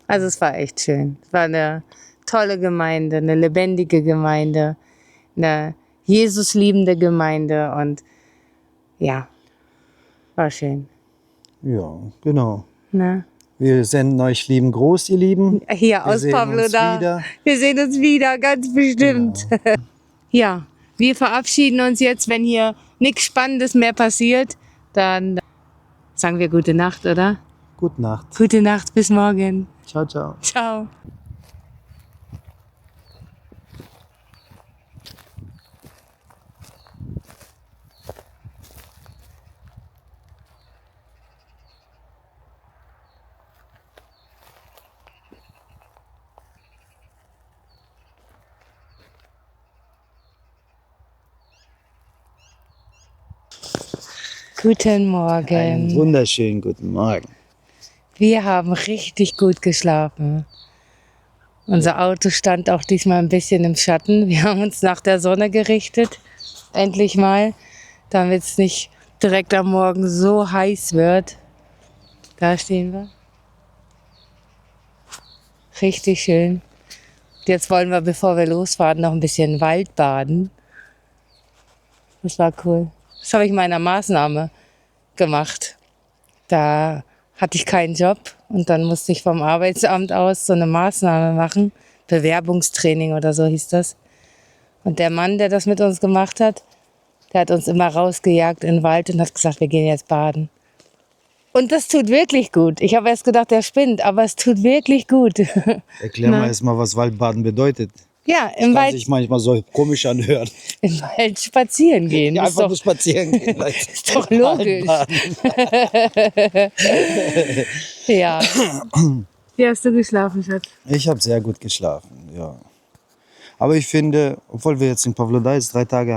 Also es war echt schön. Es war eine tolle Gemeinde, eine lebendige Gemeinde, eine Jesus-liebende Gemeinde und ja, war schön. Ja, genau. Ne? Wir senden euch lieben Gruß, ihr Lieben. Hier Wir aus sehen uns Pavlodar. wieder. Wir sehen uns wieder, ganz bestimmt. Ja, wir verabschieden uns jetzt, wenn hier nichts Spannendes mehr passiert, dann sagen wir gute Nacht, oder? Gute Nacht. Gute Nacht, bis morgen. Ciao, ciao. Ciao. Guten Einen Morgen. wunderschönen guten Morgen. Wir haben richtig gut geschlafen. Unser Auto stand auch diesmal ein bisschen im Schatten. Wir haben uns nach der Sonne gerichtet, endlich mal, damit es nicht direkt am Morgen so heiß wird. Da stehen wir. Richtig schön. Jetzt wollen wir, bevor wir losfahren, noch ein bisschen Wald baden. Das war cool. Das habe ich in meiner Maßnahme gemacht. Da hatte ich keinen Job und dann musste ich vom Arbeitsamt aus so eine Maßnahme machen. Bewerbungstraining oder so hieß das. Und der Mann, der das mit uns gemacht hat, der hat uns immer rausgejagt in den Wald und hat gesagt, wir gehen jetzt baden. Und das tut wirklich gut. Ich habe erst gedacht, der spinnt, aber es tut wirklich gut. Erklär mal erstmal, was Waldbaden bedeutet. Ja, im Kann Wald, sich manchmal so komisch anhören. im Wald spazieren gehen. Ja, ist, einfach doch, nur spazieren gehen. Leute. ist doch logisch. Ja. Wie hast du geschlafen, Schatz? Ich habe sehr gut geschlafen, ja. Aber ich finde, obwohl wir jetzt in Pavlodar jetzt 3 Tage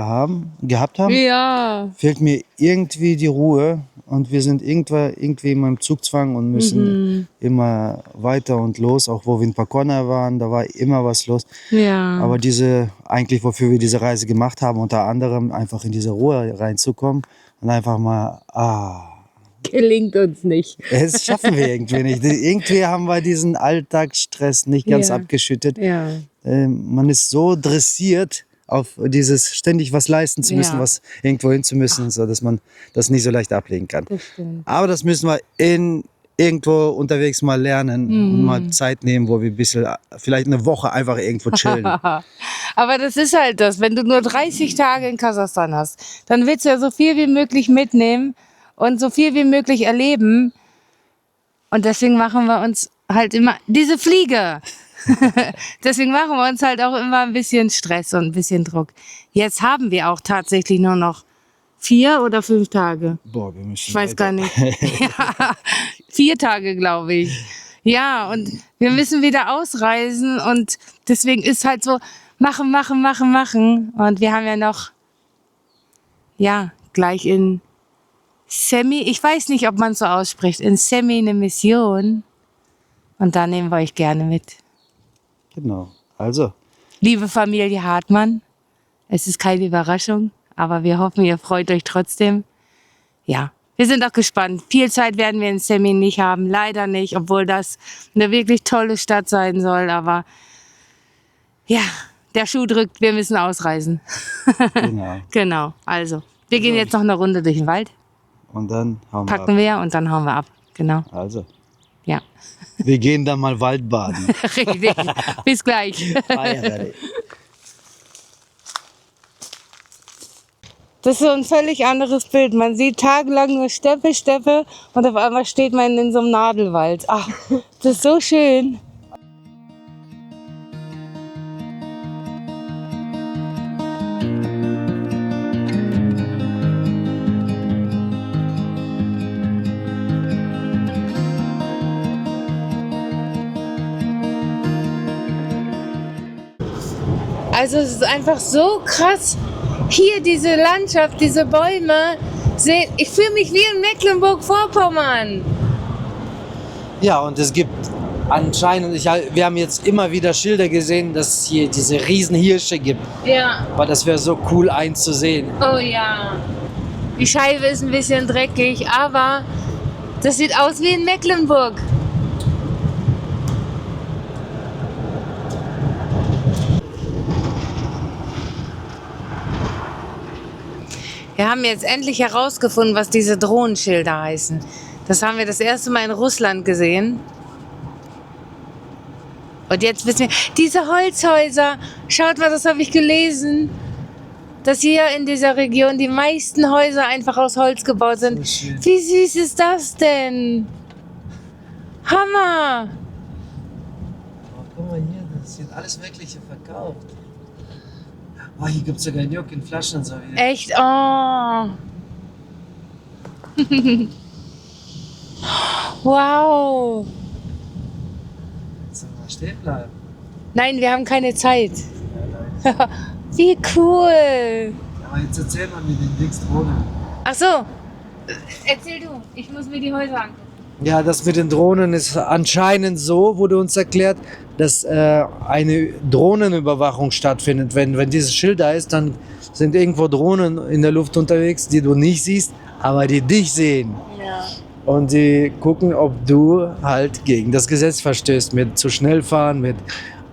gehabt haben, Ja. fehlt mir irgendwie die Ruhe. Und wir sind irgendwie immer im Zugzwang und müssen immer weiter und los. Auch wo wir in Pakona waren, da war immer was los. Ja. Aber eigentlich wofür wir diese Reise gemacht haben, unter anderem einfach in diese Ruhe reinzukommen und einfach mal, Gelingt uns nicht. das schaffen wir irgendwie nicht. Irgendwie haben wir diesen Alltagsstress nicht ganz Ja. abgeschüttet. Ja. Man ist so dressiert auf dieses ständig was leisten zu müssen, Ja. was irgendwo hin zu müssen, so dass man das nicht so leicht ablegen kann. Das stimmt. Aber das müssen wir irgendwo unterwegs mal lernen und mal Zeit nehmen, wo wir ein bisschen, vielleicht eine Woche einfach irgendwo chillen. Aber das ist halt das, wenn du nur 30 Tage in Kasachstan hast, dann willst du ja so viel wie möglich mitnehmen und so viel wie möglich erleben. Und deswegen machen wir uns halt immer diese Fliege. Deswegen machen wir uns halt auch immer ein bisschen Stress und ein bisschen Druck. Jetzt haben wir auch tatsächlich nur noch 4 oder 5 Tage. Boah, wir müssen Ich weiß gar nicht. Ja, 4 Tage, glaube ich. Ja, und wir müssen wieder ausreisen und deswegen ist halt so, machen. Und wir haben ja noch, gleich in Semi, ich weiß nicht, ob man es so ausspricht, in Semi eine Mission. Und da nehmen wir euch gerne mit. Genau. Also, Liebe Familie Hartmann, es ist keine Überraschung, aber wir hoffen, ihr freut euch trotzdem. Ja, wir sind auch gespannt. Viel Zeit werden wir in Semi nicht haben, leider nicht, obwohl das eine wirklich tolle Stadt sein soll. Aber ja, der Schuh drückt, wir müssen ausreisen. genau. Genau, also, wir gehen jetzt noch eine Runde durch den Wald, Und dann hauen wir ab. packen wir und dann hauen wir ab. Genau, Also, ja. wir gehen dann mal Waldbaden. Richtig. Bis gleich. Feierabend. Das ist so ein völlig anderes Bild. Man sieht tagelang nur Steppe und auf einmal steht man in so einem Nadelwald. Ach, das ist so schön. Also es ist einfach so krass. Hier diese Landschaft, diese Bäume. Ich fühle mich wie in Mecklenburg-Vorpommern. Ja, und es gibt anscheinend, wir haben jetzt immer wieder Schilder gesehen, dass es hier diese riesen Hirsche gibt. Ja. Aber das wäre so cool einzusehen. Oh ja. Die Scheibe ist ein bisschen dreckig, aber das sieht aus wie in Mecklenburg. Wir haben jetzt endlich herausgefunden, was diese Drohnenschilder heißen. Das haben wir das erste Mal in Russland gesehen. Und jetzt wissen wir, diese Holzhäuser, schaut mal, das habe ich gelesen, dass hier in dieser Region die meisten Häuser einfach aus Holz gebaut sind. Wie süß ist das denn? Hammer! Oh, guck mal hier, das wird alles Mögliche verkauft. Oh, hier gibt es sogar Gnocchi in Flaschen. So wie. Echt? Oh! Wow! Sollen wir mal stehen bleiben? Nein, wir haben keine Zeit. Wie cool! Aber jetzt erzähl mal mir den Dings Drohnen. Ach so. Erzähl du. Ich muss mir die Häuser angucken. Ja, das mit den Drohnen ist anscheinend so, wurde uns erklärt, dass eine Drohnenüberwachung stattfindet. Wenn dieses Schild da ist, dann sind irgendwo Drohnen in der Luft unterwegs, die du nicht siehst, aber die dich sehen. Ja. Und die gucken, ob du halt gegen das Gesetz verstößt, mit zu schnell fahren, mit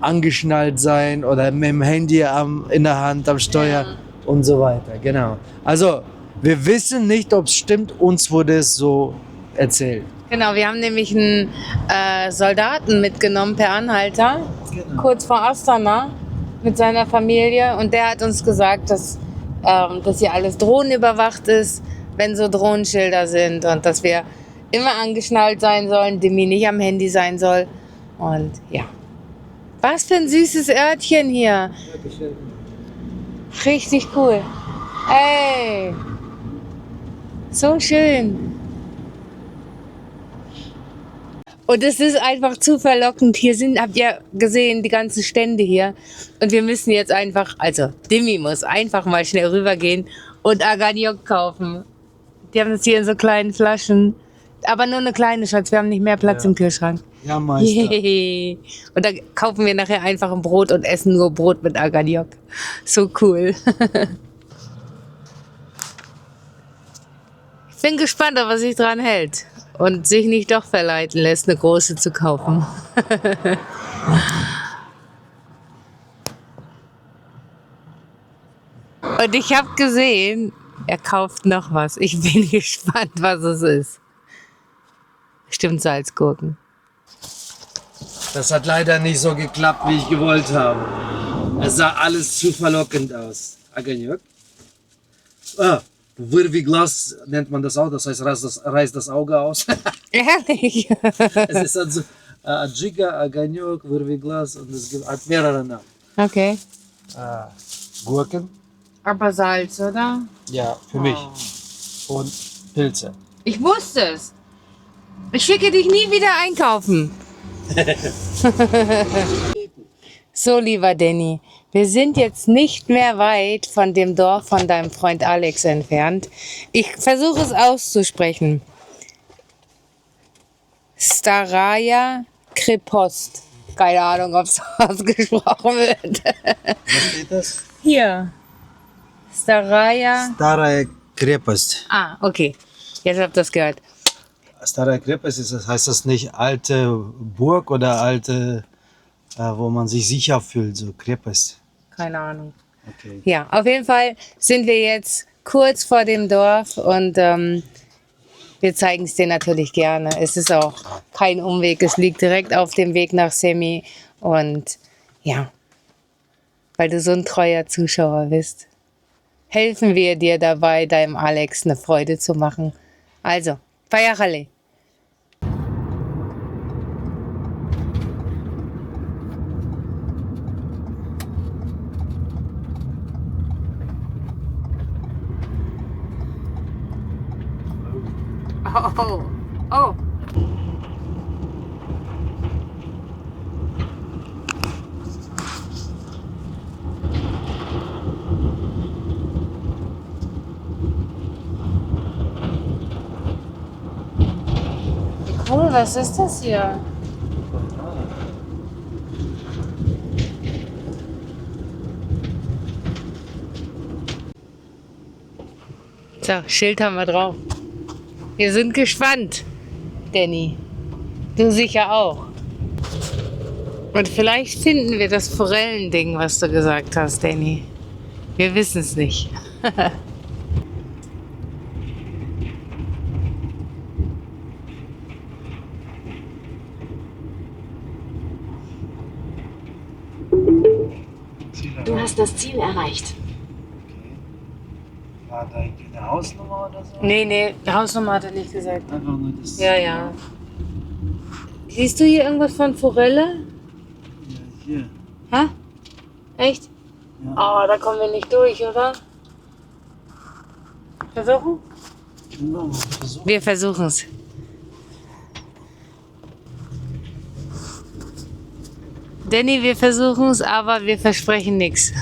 angeschnallt sein oder mit dem Handy in der Hand am Steuer und so weiter. Genau. Also, wir wissen nicht, ob es stimmt, uns wurde es so erzählt. Genau, wir haben nämlich einen Soldaten mitgenommen per Anhalter, kurz vor Astana mit seiner Familie. Und der hat uns gesagt, dass hier alles drohnenüberwacht ist, wenn so Drohnenschilder sind. Und dass wir immer angeschnallt sein sollen, Demi nicht am Handy sein soll. Und ja. Was für ein süßes Örtchen hier. Richtig cool. Ey. So schön. Und es ist einfach zu verlockend. Habt ihr gesehen, die ganzen Stände hier. Und wir müssen jetzt einfach, also Dimi muss einfach mal schnell rübergehen und Aragnoc kaufen. Die haben das hier in so kleinen Flaschen. Aber nur eine kleine, Schatz. Wir haben nicht mehr Platz im Kühlschrank. Ja, Meister. Und da kaufen wir nachher einfach ein Brot und essen nur Brot mit Aragnoc. So cool. Ich bin gespannt, ob er sich dran hält und sich nicht doch verleiten lässt, eine große zu kaufen. Und ich habe gesehen, er kauft noch was. Ich bin gespannt, was es ist. Stimmt, Salzgurken. Das hat leider nicht so geklappt, wie ich gewollt habe. Es sah alles zu verlockend aus. Aragnoc. Wirrwiglas nennt man das auch, das heißt, reißt das Auge aus. Ehrlich? Es ist also Adjiga, Aragnoc, Wirrwiglas und es hat mehrere Namen. Okay. Gurken? Aber Salz, oder? Ja, für mich. Und Pilze. Ich wusste es. Ich schicke dich nie wieder einkaufen. So, lieber Danny, wir sind jetzt nicht mehr weit von dem Dorf von deinem Freund Alex entfernt. Ich versuche es auszusprechen. Staraja Krepost. Keine Ahnung, ob es ausgesprochen wird. Was steht das? Hier. Staraja. Starая Krepost. Ah, okay. Jetzt habt ihr das gehört. Starая Krepost, heißt das nicht alte Burg oder alte, wo man sich sicher fühlt, so Krepost? Keine Ahnung. Okay. Ja, auf jeden Fall sind wir jetzt kurz vor dem Dorf und wir zeigen es dir natürlich gerne. Es ist auch kein Umweg, es liegt direkt auf dem Weg nach Semi und ja, weil du so ein treuer Zuschauer bist, helfen wir dir dabei, deinem Alex eine Freude zu machen. Also, Payachale. Oh, oh. Cool, was ist das hier? So, Schild haben wir drauf. Wir sind gespannt, Danny. Du sicher auch. Und vielleicht finden wir das Forellending, was du gesagt hast, Danny. Wir wissen es nicht. Du hast das Ziel erreicht. War da irgendwie eine Hausnummer oder so? Nee, die Hausnummer hat er nicht gesagt. Einfach nur das. Ja. Siehst du hier irgendwas von Forelle? Ja, hier. Hä? Echt? Ja. Oh, da kommen wir nicht durch, oder? Versuchen? Genau, versuchen. Wir versuchen es. Danny, wir versuchen es, aber wir versprechen nichts.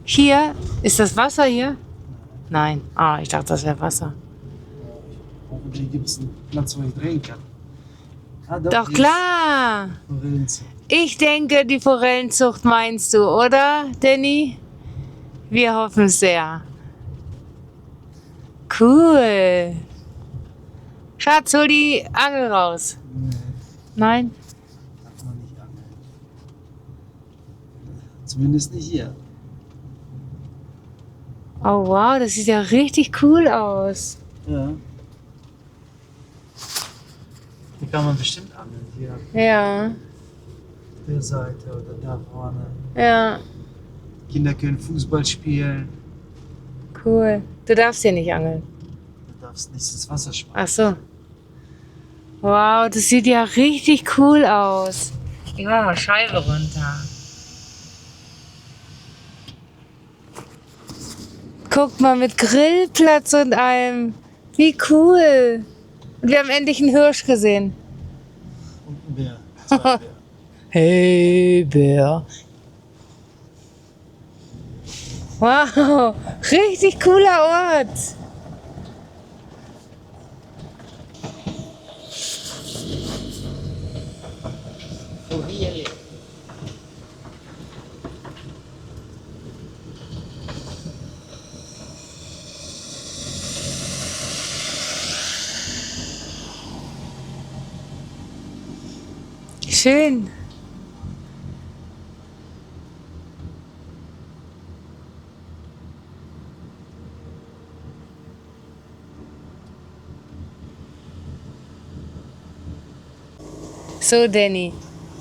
Hier, ist das Wasser hier? Nein. Ah, ich dachte, das wäre Wasser. Hoffentlich gibt es einen Platz, wo ich drehen kann. Ah, Doch hier klar. ist Forellenzucht. Ich denke, die Forellenzucht meinst du, oder, Danny? Wir hoffen es sehr. Cool. Schatz, hol die Angel raus. Nee, Nein? darf man nicht angeln. Zumindest nicht hier. Oh wow, das sieht ja richtig cool aus. Ja. Hier kann man bestimmt angeln. Hier auf Ja, der Seite oder da vorne. ja, Kinder können Fußball spielen. cool. Du darfst hier nicht angeln. Du darfst nicht ins Wasser schmeißen. Ach so. Wow, das sieht ja richtig cool aus. Ich mach mal Scheibe runter. Guck mal, mit Grillplatz und allem. Wie cool. Und wir haben endlich einen Hirsch gesehen. Und ein Bär. 2 Bär. Hey, Bär. Wow, richtig cooler Ort. Schön. So, Danny,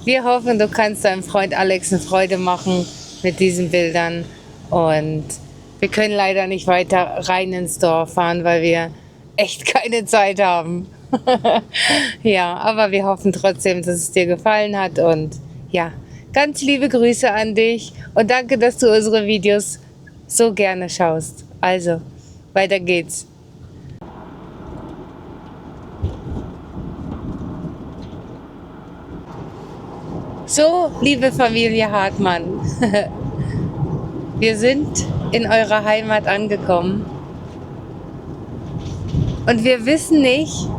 wir hoffen, du kannst deinem Freund Alex eine Freude machen mit diesen Bildern. Und wir können leider nicht weiter rein ins Dorf fahren, weil wir echt keine Zeit haben. Ja, aber wir hoffen trotzdem, dass es dir gefallen hat. Und ja, ganz liebe Grüße an dich. Und danke, dass du unsere Videos so gerne schaust. Also, weiter geht's. So, liebe Familie Hartmann, wir sind in eurer Heimat angekommen und wir wissen nicht,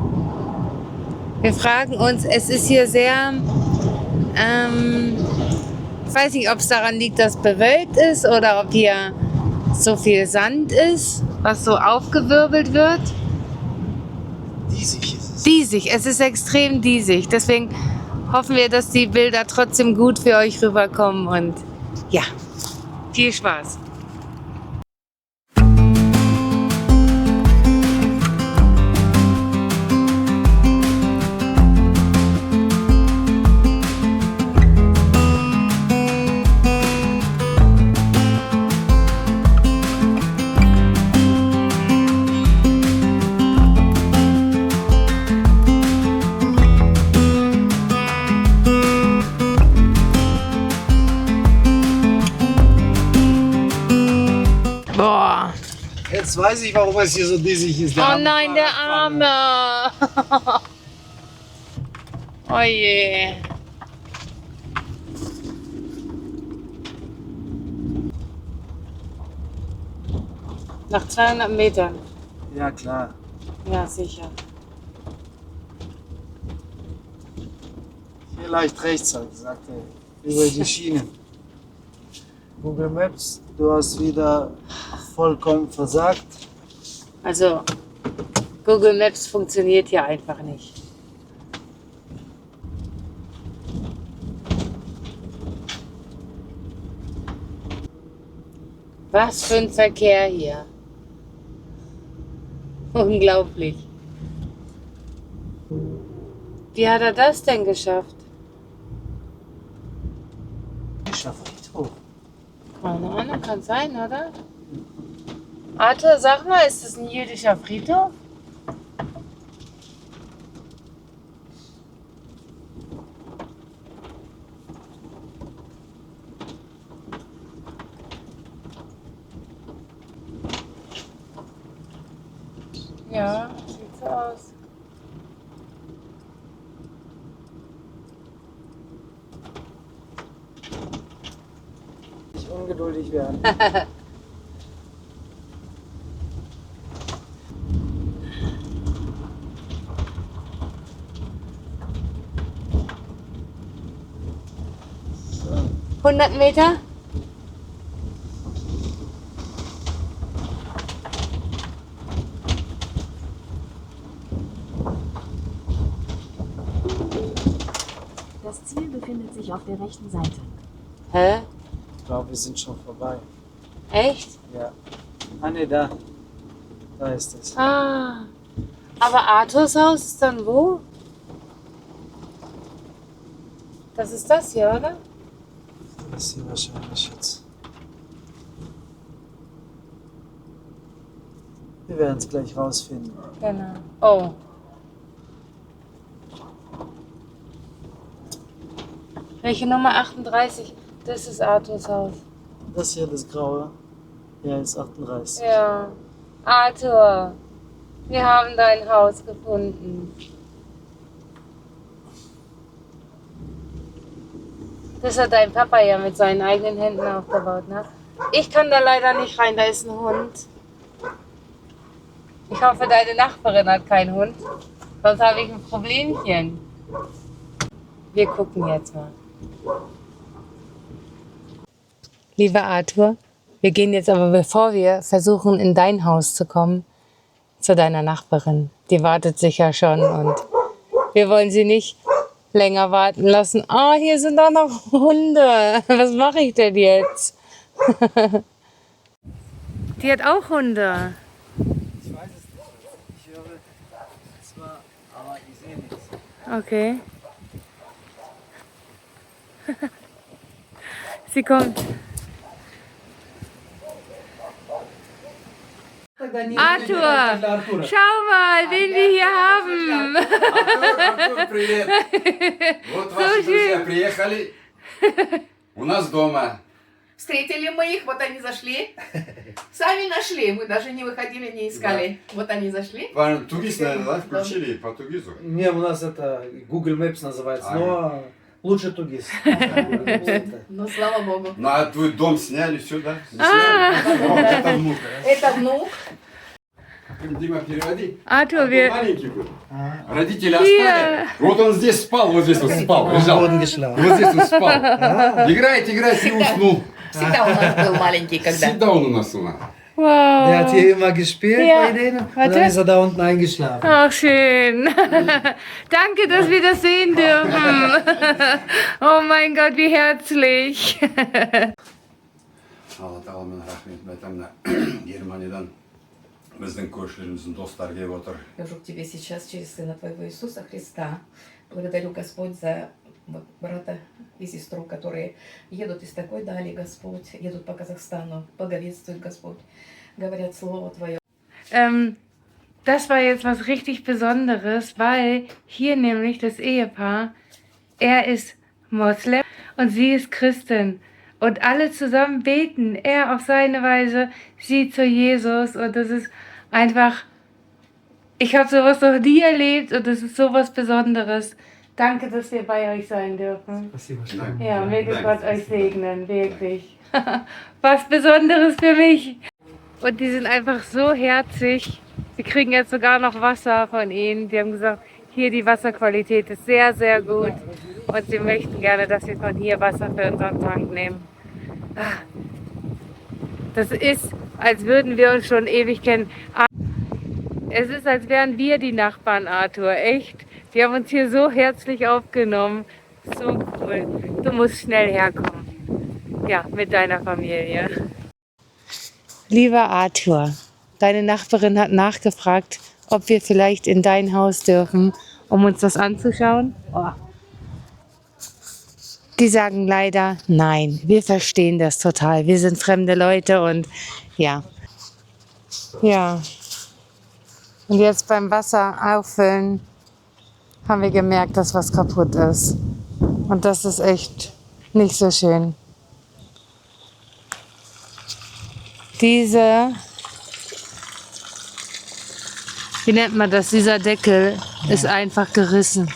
wir fragen uns, es ist hier sehr, ich weiß nicht, ob es daran liegt, dass es bewölkt ist oder ob hier so viel Sand ist, was so aufgewirbelt wird. Diesig ist es. Diesig, es ist extrem diesig, deswegen hoffen wir, dass die Bilder trotzdem gut für euch rüberkommen und ja, viel Spaß. Boah. Jetzt weiß ich, warum es hier so diesig ist. Oh nein, der Arme. Oh je. Nach 200 Metern. Ja, klar. Ja, sicher. Vielleicht rechts, halt, sagt er. Über die Schiene. Google Maps, du hast wieder vollkommen versagt. Also, Google Maps funktioniert hier einfach nicht. Was für ein Verkehr hier. Unglaublich. Wie hat er das denn geschafft? Jüdischer Friedhof. Keine Ahnung, kann sein, oder? Arthur, sag mal, ist das ein jüdischer Friedhof? Ja, sieht so aus. Nicht ungeduldig werden. So. 100 Meter? Das Ziel befindet sich auf der rechten Seite. Hä? Ich glaube, wir sind schon vorbei. Echt? Ja. Ah ne, da. Da ist es. Ah. Aber Arthurs Haus ist dann wo? Das ist das hier, oder? Das ist hier wahrscheinlich jetzt. Wir werden es gleich rausfinden. Genau. Oh. Welche Nummer 38? Das ist Arthurs Haus. Das hier, das Graue. Ja, ist 38. Ja. Arthur, wir haben dein Haus gefunden. Das hat dein Papa ja mit seinen eigenen Händen aufgebaut, ne? Ich kann da leider nicht rein, da ist ein Hund. Ich hoffe, deine Nachbarin hat keinen Hund, sonst habe ich ein Problemchen. Wir gucken jetzt mal. Lieber Arthur, wir gehen jetzt aber, bevor wir versuchen, in dein Haus zu kommen, zu deiner Nachbarin. Die wartet sicher schon und wir wollen sie nicht länger warten lassen. Ah, hier sind auch noch Hunde. Was mache ich denn jetzt? Die hat auch Hunde. Ich weiß es nicht. Ich höre zwar, aber ich sehe nichts. Okay. Sie kommt. Arthur, schau mal, wen wir hier haben. Артур, привет! Вот ваши друзья приехали. У нас дома. Встретили мы их, вот они зашли. Сами нашли, мы даже не выходили, не искали. Вот они зашли. По-тугис, наверное, да? Включили по тугизу. Не, у нас это Google Maps называется, но лучше Тугис. Ну, слава богу. Ну, а твой дом сняли, все, да? Не сняли? Это внук. Это внук. Дима, переводи. Arthur, Он wir... маленький был. Родители оставили. Вот он здесь спал, вот здесь вот спал, лежал. Вот здесь он спал. Играет и уснул. Всегда у нас был маленький, когда. Всегда он у нас у нас. Wow. Der hat hier immer gespielt Ja, bei denen und warte. dann ist er da unten eingeschlafen. Ach, schön. Danke, dass wir das sehen dürfen. Oh mein Gott, wie herzlich. Алла тағаламен рахметін айтамын, Германиядан біздің көршілеріміздің достары келіп отыр. Скажу к тебе сейчас через Сына Твоего Иисуса Христа. Благодарю, Господь, за вот брата и сестру, которые едут из такой дали, Господь, едут по Казахстану, благовествуют, Господь, говорят Слово Твое. Das war jetzt was richtig Besonderes, weil hier nämlich das Ehepaar, er ist Moslem und sie ist Christin. Und alle zusammen beten, er auf seine Weise, sie zu Jesus. Und das ist einfach, ich habe sowas noch nie erlebt und das ist sowas Besonderes. Danke, dass wir bei euch sein dürfen. Ja, möge Gott euch segnen, wirklich. Was Besonderes für mich. Und die sind einfach so herzig. Wir kriegen jetzt sogar noch Wasser von ihnen. Die haben gesagt, hier die Wasserqualität ist sehr, sehr gut. Und sie möchten gerne, dass wir von hier Wasser für unseren Tank nehmen. Das ist, als würden wir uns schon ewig kennen. Es ist, als wären wir die Nachbarn, Arthur. Echt. Die haben uns hier so herzlich aufgenommen. So cool. Du musst schnell herkommen. Ja, mit deiner Familie. Lieber Arthur, deine Nachbarin hat nachgefragt, ob wir vielleicht in dein Haus dürfen, um uns das anzuschauen. Oh. Die sagen leider nein. Wir verstehen das total. Wir sind fremde Leute und ja. Ja. Und jetzt beim Wasser auffüllen haben wir gemerkt, dass was kaputt ist. Und das ist echt nicht so schön. Wie nennt man das? Dieser Deckel ist einfach gerissen.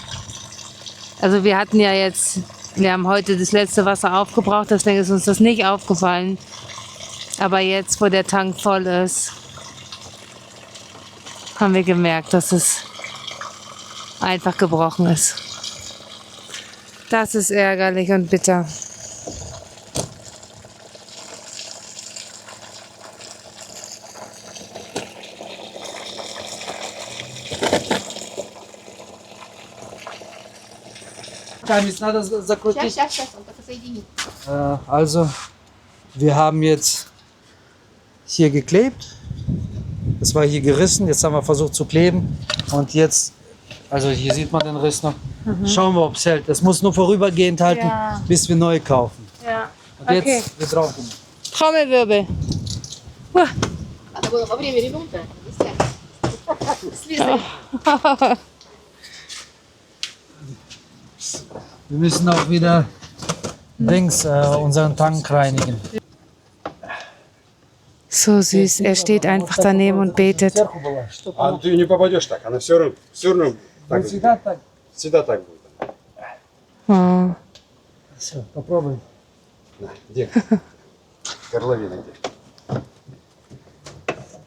Also wir haben heute das letzte Wasser aufgebraucht, deswegen ist uns das nicht aufgefallen. Aber jetzt, wo der Tank voll ist, haben wir gemerkt, dass es einfach gebrochen ist. Das ist ärgerlich und bitter. Also, wir haben jetzt hier geklebt. Das war hier gerissen. Jetzt haben wir versucht zu kleben. Und jetzt, also hier sieht man den Riss noch. Schauen wir, ob es hält. Das muss nur vorübergehend halten, bis wir neu kaufen. Ja. Und jetzt, wir brauchen. Trommelwirbel. Надо было во время ремонта слезать. Wir müssen auch wieder unseren Tank reinigen. So süß. Er steht einfach daneben und betet. А ты не попадешь так, она все равно так будет. Всегда так будет. Oh. Все, попробуй. На, где? Горловина где?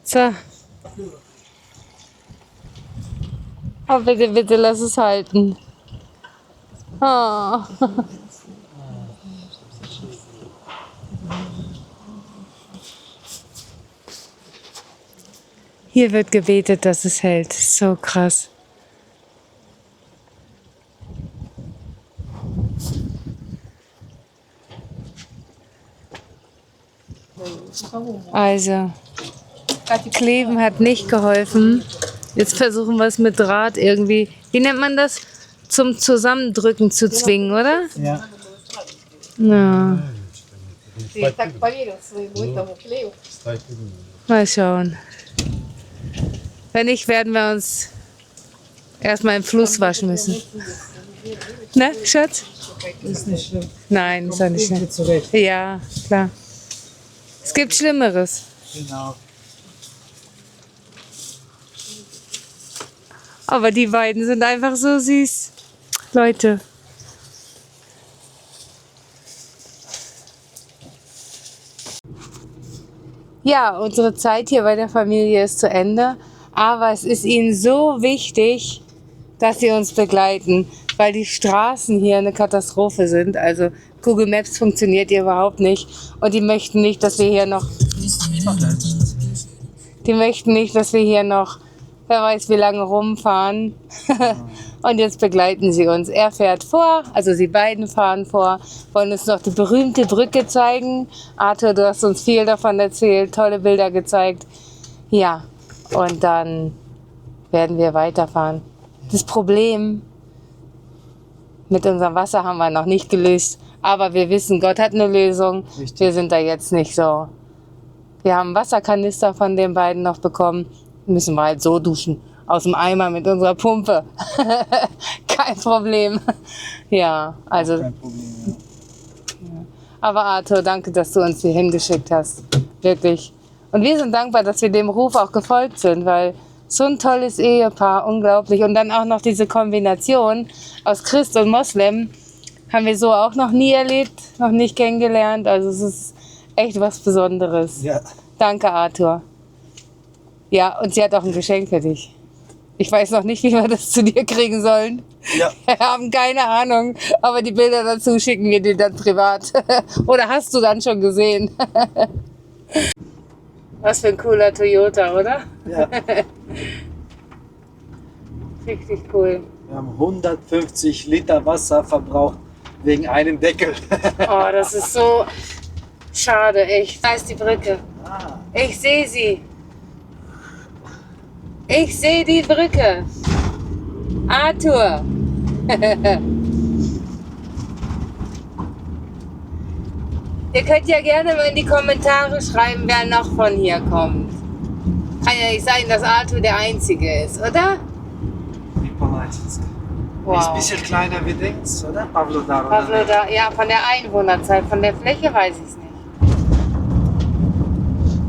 So. Oh, bitte, bitte, lass es halten. Oh. Hier wird gebetet, dass es hält. So krass. Also, Kleben hat nicht geholfen. Jetzt versuchen wir es mit Draht irgendwie. Wie nennt man das? Zum Zusammendrücken zu zwingen, oder? Ja. Ja. Ты так поверил своему этому клею. Mal schauen. Wenn nicht, werden wir uns erstmal im Fluss waschen müssen. Ne, Schatz? Ist nicht schlimm. Nein, ist ja nicht schlimm. Zurecht. Ja, klar. Es gibt Schlimmeres. Genau. Aber die beiden sind einfach so süß. Leute. Ja, unsere Zeit hier bei der Familie ist zu Ende. Aber es ist ihnen so wichtig, dass sie uns begleiten, weil die Straßen hier eine Katastrophe sind. Also Google Maps funktioniert hier überhaupt nicht. Und die möchten nicht, dass wir hier noch... wer weiß wie lange rumfahren. Und jetzt begleiten sie uns. Er fährt vor, also sie beiden fahren vor, wollen uns noch die berühmte Brücke zeigen. Arthur, du hast uns viel davon erzählt, tolle Bilder gezeigt. Ja, und dann werden wir weiterfahren. Das Problem mit unserem Wasser haben wir noch nicht gelöst, aber wir wissen, Gott hat eine Lösung. Richtig. Wir sind da jetzt nicht so. Wir haben einen Wasserkanister von den beiden noch bekommen. Müssen wir halt so duschen. Aus dem Eimer mit unserer Pumpe. Kein Problem. Ja, also. Kein Problem, ja. Aber Arthur, danke, dass du uns hier hingeschickt hast. Wirklich. Und wir sind dankbar, dass wir dem Ruf auch gefolgt sind, weil so ein tolles Ehepaar, unglaublich. Und dann auch noch diese Kombination aus Christ und Moslem haben wir so auch noch nie erlebt, noch nicht kennengelernt. Also es ist echt was Besonderes. Ja. Danke, Arthur. Ja, und sie hat auch ein Geschenk für dich. Ich weiß noch nicht, wie wir das zu dir kriegen sollen. Ja. Wir haben keine Ahnung, aber die Bilder dazu schicken wir dir dann privat. Oder hast du dann schon gesehen? Was für ein cooler Toyota, oder? Ja. Richtig cool. Wir haben 150 Liter Wasser verbraucht wegen einem Deckel. Oh, das ist so schade, echt. Da ist die Brücke. Ich sehe sie. Ich sehe die Brücke. Arthur. Ihr könnt ja gerne mal in die Kommentare schreiben, wer noch von hier kommt. Kann ja nicht sein, dass Arthur der Einzige ist, oder? Wow. Ist ein bisschen kleiner wie Dings, oder? Pavlodar. Pavlodar, ja, von der Einwohnerzahl, von der Fläche weiß ich es nicht.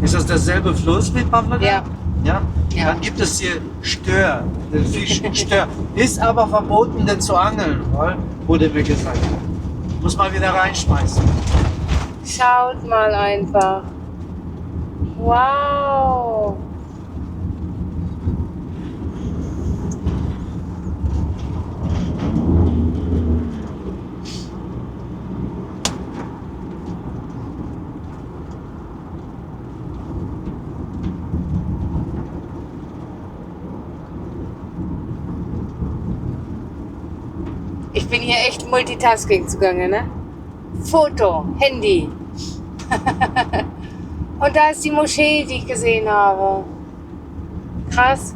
Ist das derselbe Fluss wie Pavlodar? Ja. Ja? Ja. Dann gibt es hier Stör, den Fisch Stör. Ist aber verboten, den zu angeln, wurde mir gesagt. Muss mal wieder reinschmeißen. Schaut mal einfach. Wow. Ich bin hier echt Multitasking zugange, ne? Foto, Handy. Und da ist die Moschee, die ich gesehen habe. Krass.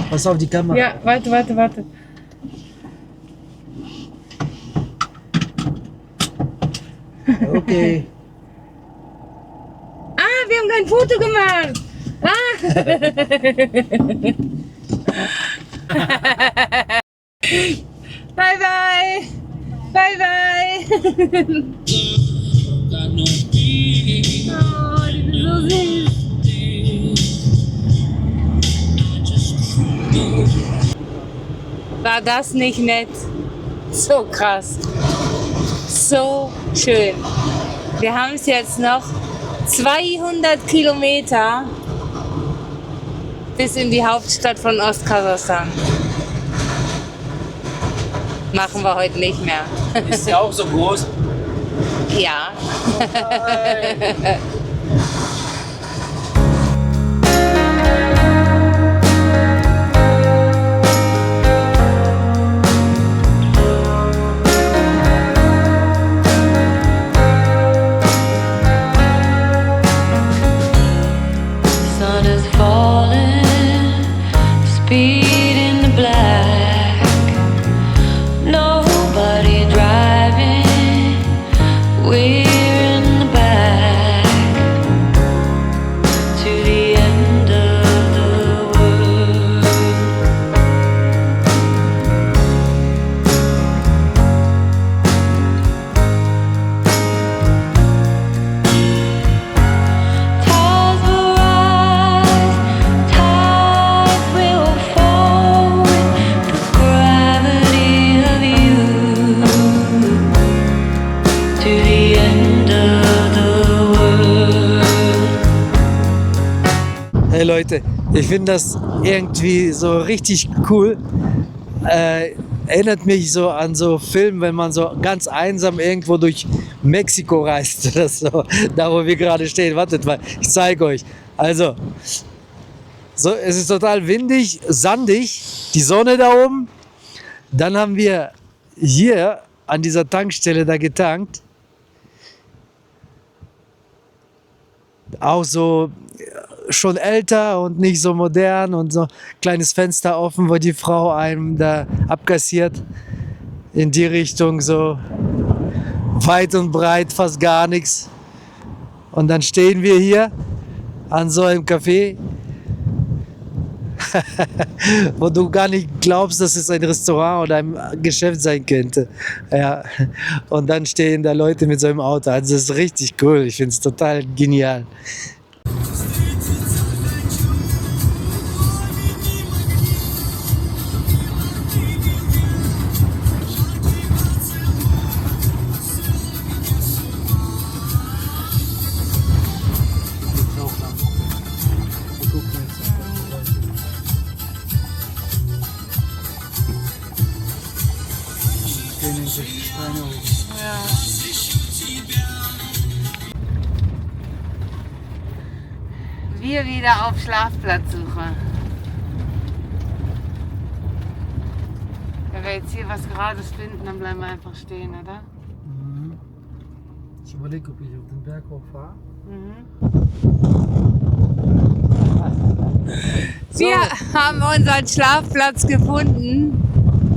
Pass auf die Kamera. Ja, warte. Okay. Ah, wir haben kein Foto gemacht. Bye, bye. Bye, bye. Oh, die sind so süß. War das nicht nett? So krass. So schön. Wir haben es jetzt noch 200 Kilometer bis in die Hauptstadt von Ostkasachstan. Machen wir heute nicht mehr. Ist ja auch so groß. Ja. Sun is falling, speed in the black. Nobody driving, we're in the back. To the end of the world. Tides will rise, tides will fall with the gravity of you. To the end of the world. Hey Leute, ich finde das irgendwie so richtig cool. Erinnert mich so an so Filme, wenn man so ganz einsam irgendwo durch Mexiko reist oder so. Da wo wir gerade stehen. Wartet mal, ich zeige euch. Also, so, es ist total windig, sandig, die Sonne da oben. Dann haben wir hier an dieser Tankstelle da getankt. Auch so schon älter und nicht so modern und so kleines Fenster offen, wo die Frau einem da abkassiert. In die Richtung so weit und breit fast gar nichts. Und dann stehen wir hier an so einem Café, wo du gar nicht glaubst, dass es ein Restaurant oder ein Geschäft sein könnte. Ja. Und dann stehen da Leute mit so einem Auto. Also das ist richtig cool. Ich finde es total genial. Wir wieder auf Schlafplatzsuche. Wenn wir jetzt hier was Gerades finden, dann bleiben wir einfach stehen, oder? Ich überlege, ob ich auf den Berg hochfahre. Wir haben unseren Schlafplatz gefunden.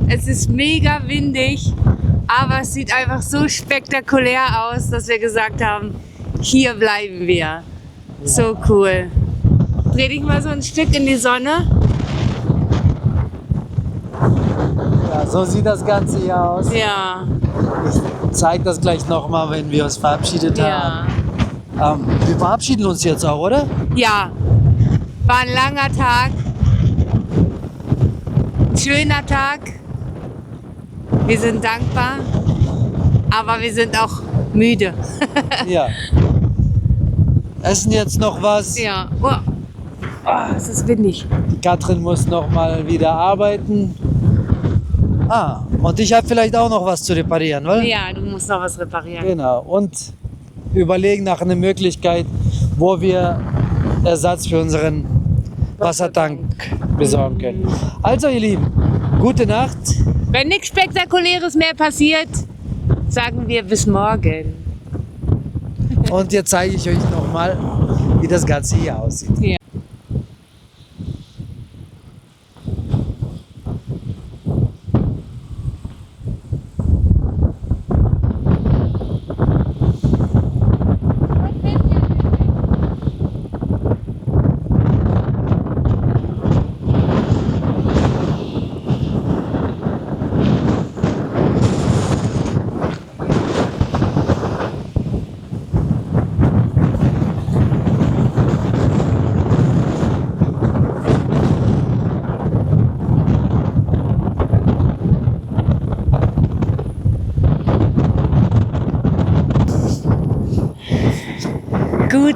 Es ist mega windig, aber es sieht einfach so spektakulär aus, dass wir gesagt haben, hier bleiben wir. So cool. Dreh dich mal so ein Stück in die Sonne. Ja, so sieht das Ganze hier aus. Ja. Ich zeige das gleich nochmal, wenn wir uns verabschiedet haben. Wir verabschieden uns jetzt auch, oder? Ja. War ein langer Tag. Ein schöner Tag. Wir sind dankbar. Aber wir sind auch müde. Ja. Essen jetzt noch was. Ja. Oh. Oh, es ist windig. Die Katrin muss noch mal wieder arbeiten. Und ich habe vielleicht auch noch was zu reparieren, oder? Ja, du musst noch was reparieren. Genau. Und überlegen nach einer Möglichkeit, wo wir Ersatz für unseren Wassertank besorgen können. Also ihr Lieben, gute Nacht. Wenn nichts Spektakuläres mehr passiert, sagen wir bis morgen. Und jetzt zeige ich euch noch mal, wie das Ganze hier aussieht. Ja.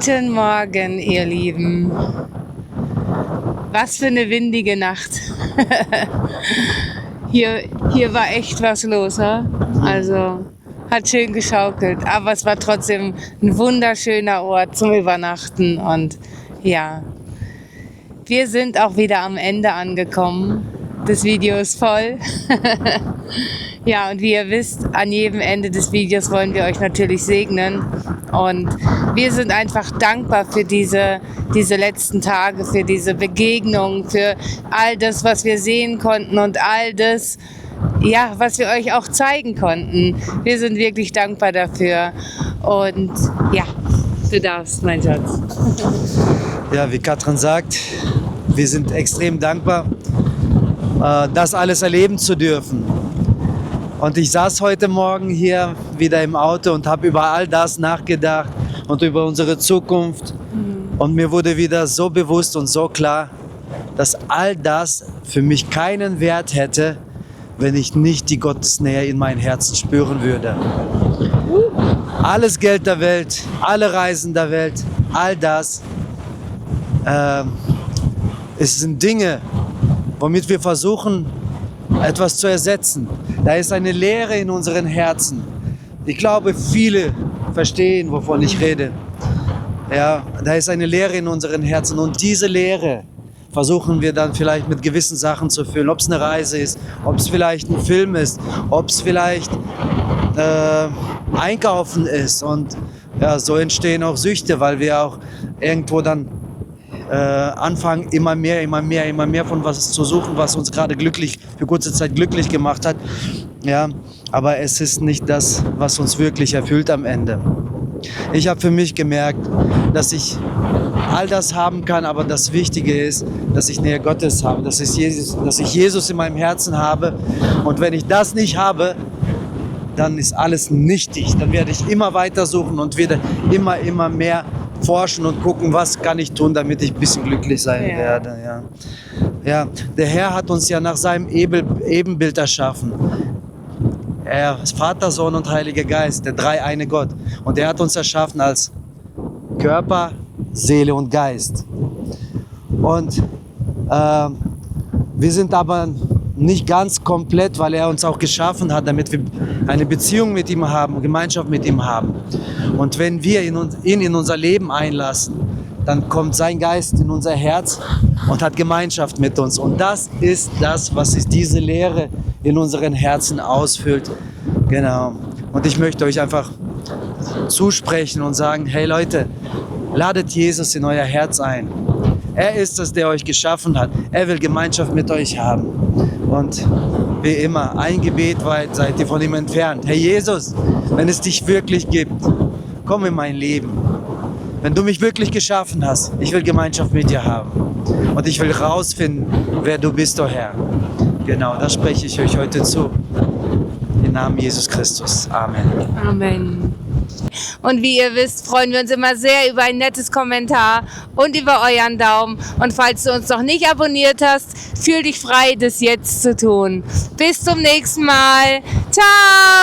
Guten Morgen, ihr Lieben. Was für eine windige Nacht. Hier war echt was los, ne? Also hat schön geschaukelt, aber es war trotzdem ein wunderschöner Ort zum Übernachten und ja, wir sind auch wieder am Ende angekommen. Das Video ist voll. Ja, und wie ihr wisst, an jedem Ende des Videos wollen wir euch natürlich segnen. Und wir sind einfach dankbar für diese letzten Tage, für diese Begegnung, für all das, was wir sehen konnten und all das, ja, was wir euch auch zeigen konnten. Wir sind wirklich dankbar dafür. Und ja, du darfst, mein Schatz. Ja, wie Katrin sagt, wir sind extrem dankbar, das alles erleben zu dürfen. Und ich saß heute Morgen hier wieder im Auto und habe über all das nachgedacht und über unsere Zukunft. Und mir wurde wieder so bewusst und so klar, dass all das für mich keinen Wert hätte, wenn ich nicht die Gottesnähe in mein Herzen spüren würde. Alles Geld der Welt, alle Reisen der Welt, all das, es sind Dinge, womit wir versuchen, etwas zu ersetzen. Da ist eine Leere in unseren Herzen. Ich glaube, viele verstehen, wovon ich rede. Ja, da ist eine Leere in unseren Herzen und diese Leere versuchen wir dann vielleicht mit gewissen Sachen zu füllen. Ob es eine Reise ist, ob es vielleicht ein Film ist, ob es vielleicht Einkaufen ist. Und ja, so entstehen auch Süchte, weil wir auch irgendwo dann anfangen, immer mehr von was zu suchen, was uns gerade für kurze Zeit glücklich gemacht hat. Ja, aber es ist nicht das, was uns wirklich erfüllt am Ende. Ich habe für mich gemerkt, dass ich all das haben kann, aber das Wichtige ist, dass ich Nähe Gottes habe, dass ich Jesus in meinem Herzen habe. Und wenn ich das nicht habe, dann ist alles nichtig. Dann werde ich immer weiter suchen und werde immer mehr forschen und gucken, was kann ich tun, damit ich ein bisschen glücklich sein werde. Ja. Ja, der Herr hat uns ja nach seinem Ebenbild erschaffen. Er ist Vater, Sohn und Heiliger Geist, der dreieine Gott. Und er hat uns erschaffen als Körper, Seele und Geist. Und wir sind aber nicht ganz komplett, weil er uns auch geschaffen hat, damit wir eine Beziehung mit ihm haben, Gemeinschaft mit ihm haben. Und wenn wir ihn in unser Leben einlassen, dann kommt sein Geist in unser Herz und hat Gemeinschaft mit uns. Und das ist das, was diese Leere in unseren Herzen ausfüllt. Genau. Und ich möchte euch einfach zusprechen und sagen, hey Leute, ladet Jesus in euer Herz ein. Er ist es, der euch geschaffen hat. Er will Gemeinschaft mit euch haben. Und wie immer, ein Gebet weit seid ihr von ihm entfernt. Herr Jesus, wenn es dich wirklich gibt, komm in mein Leben. Wenn du mich wirklich geschaffen hast, ich will Gemeinschaft mit dir haben. Und ich will rausfinden, wer du bist, oh Herr. Genau, das spreche ich euch heute zu. Im Namen Jesus Christus. Amen. Amen. Und wie ihr wisst, freuen wir uns immer sehr über ein nettes Kommentar und über euren Daumen. Und falls du uns noch nicht abonniert hast, fühl dich frei, das jetzt zu tun. Bis zum nächsten Mal. Ciao!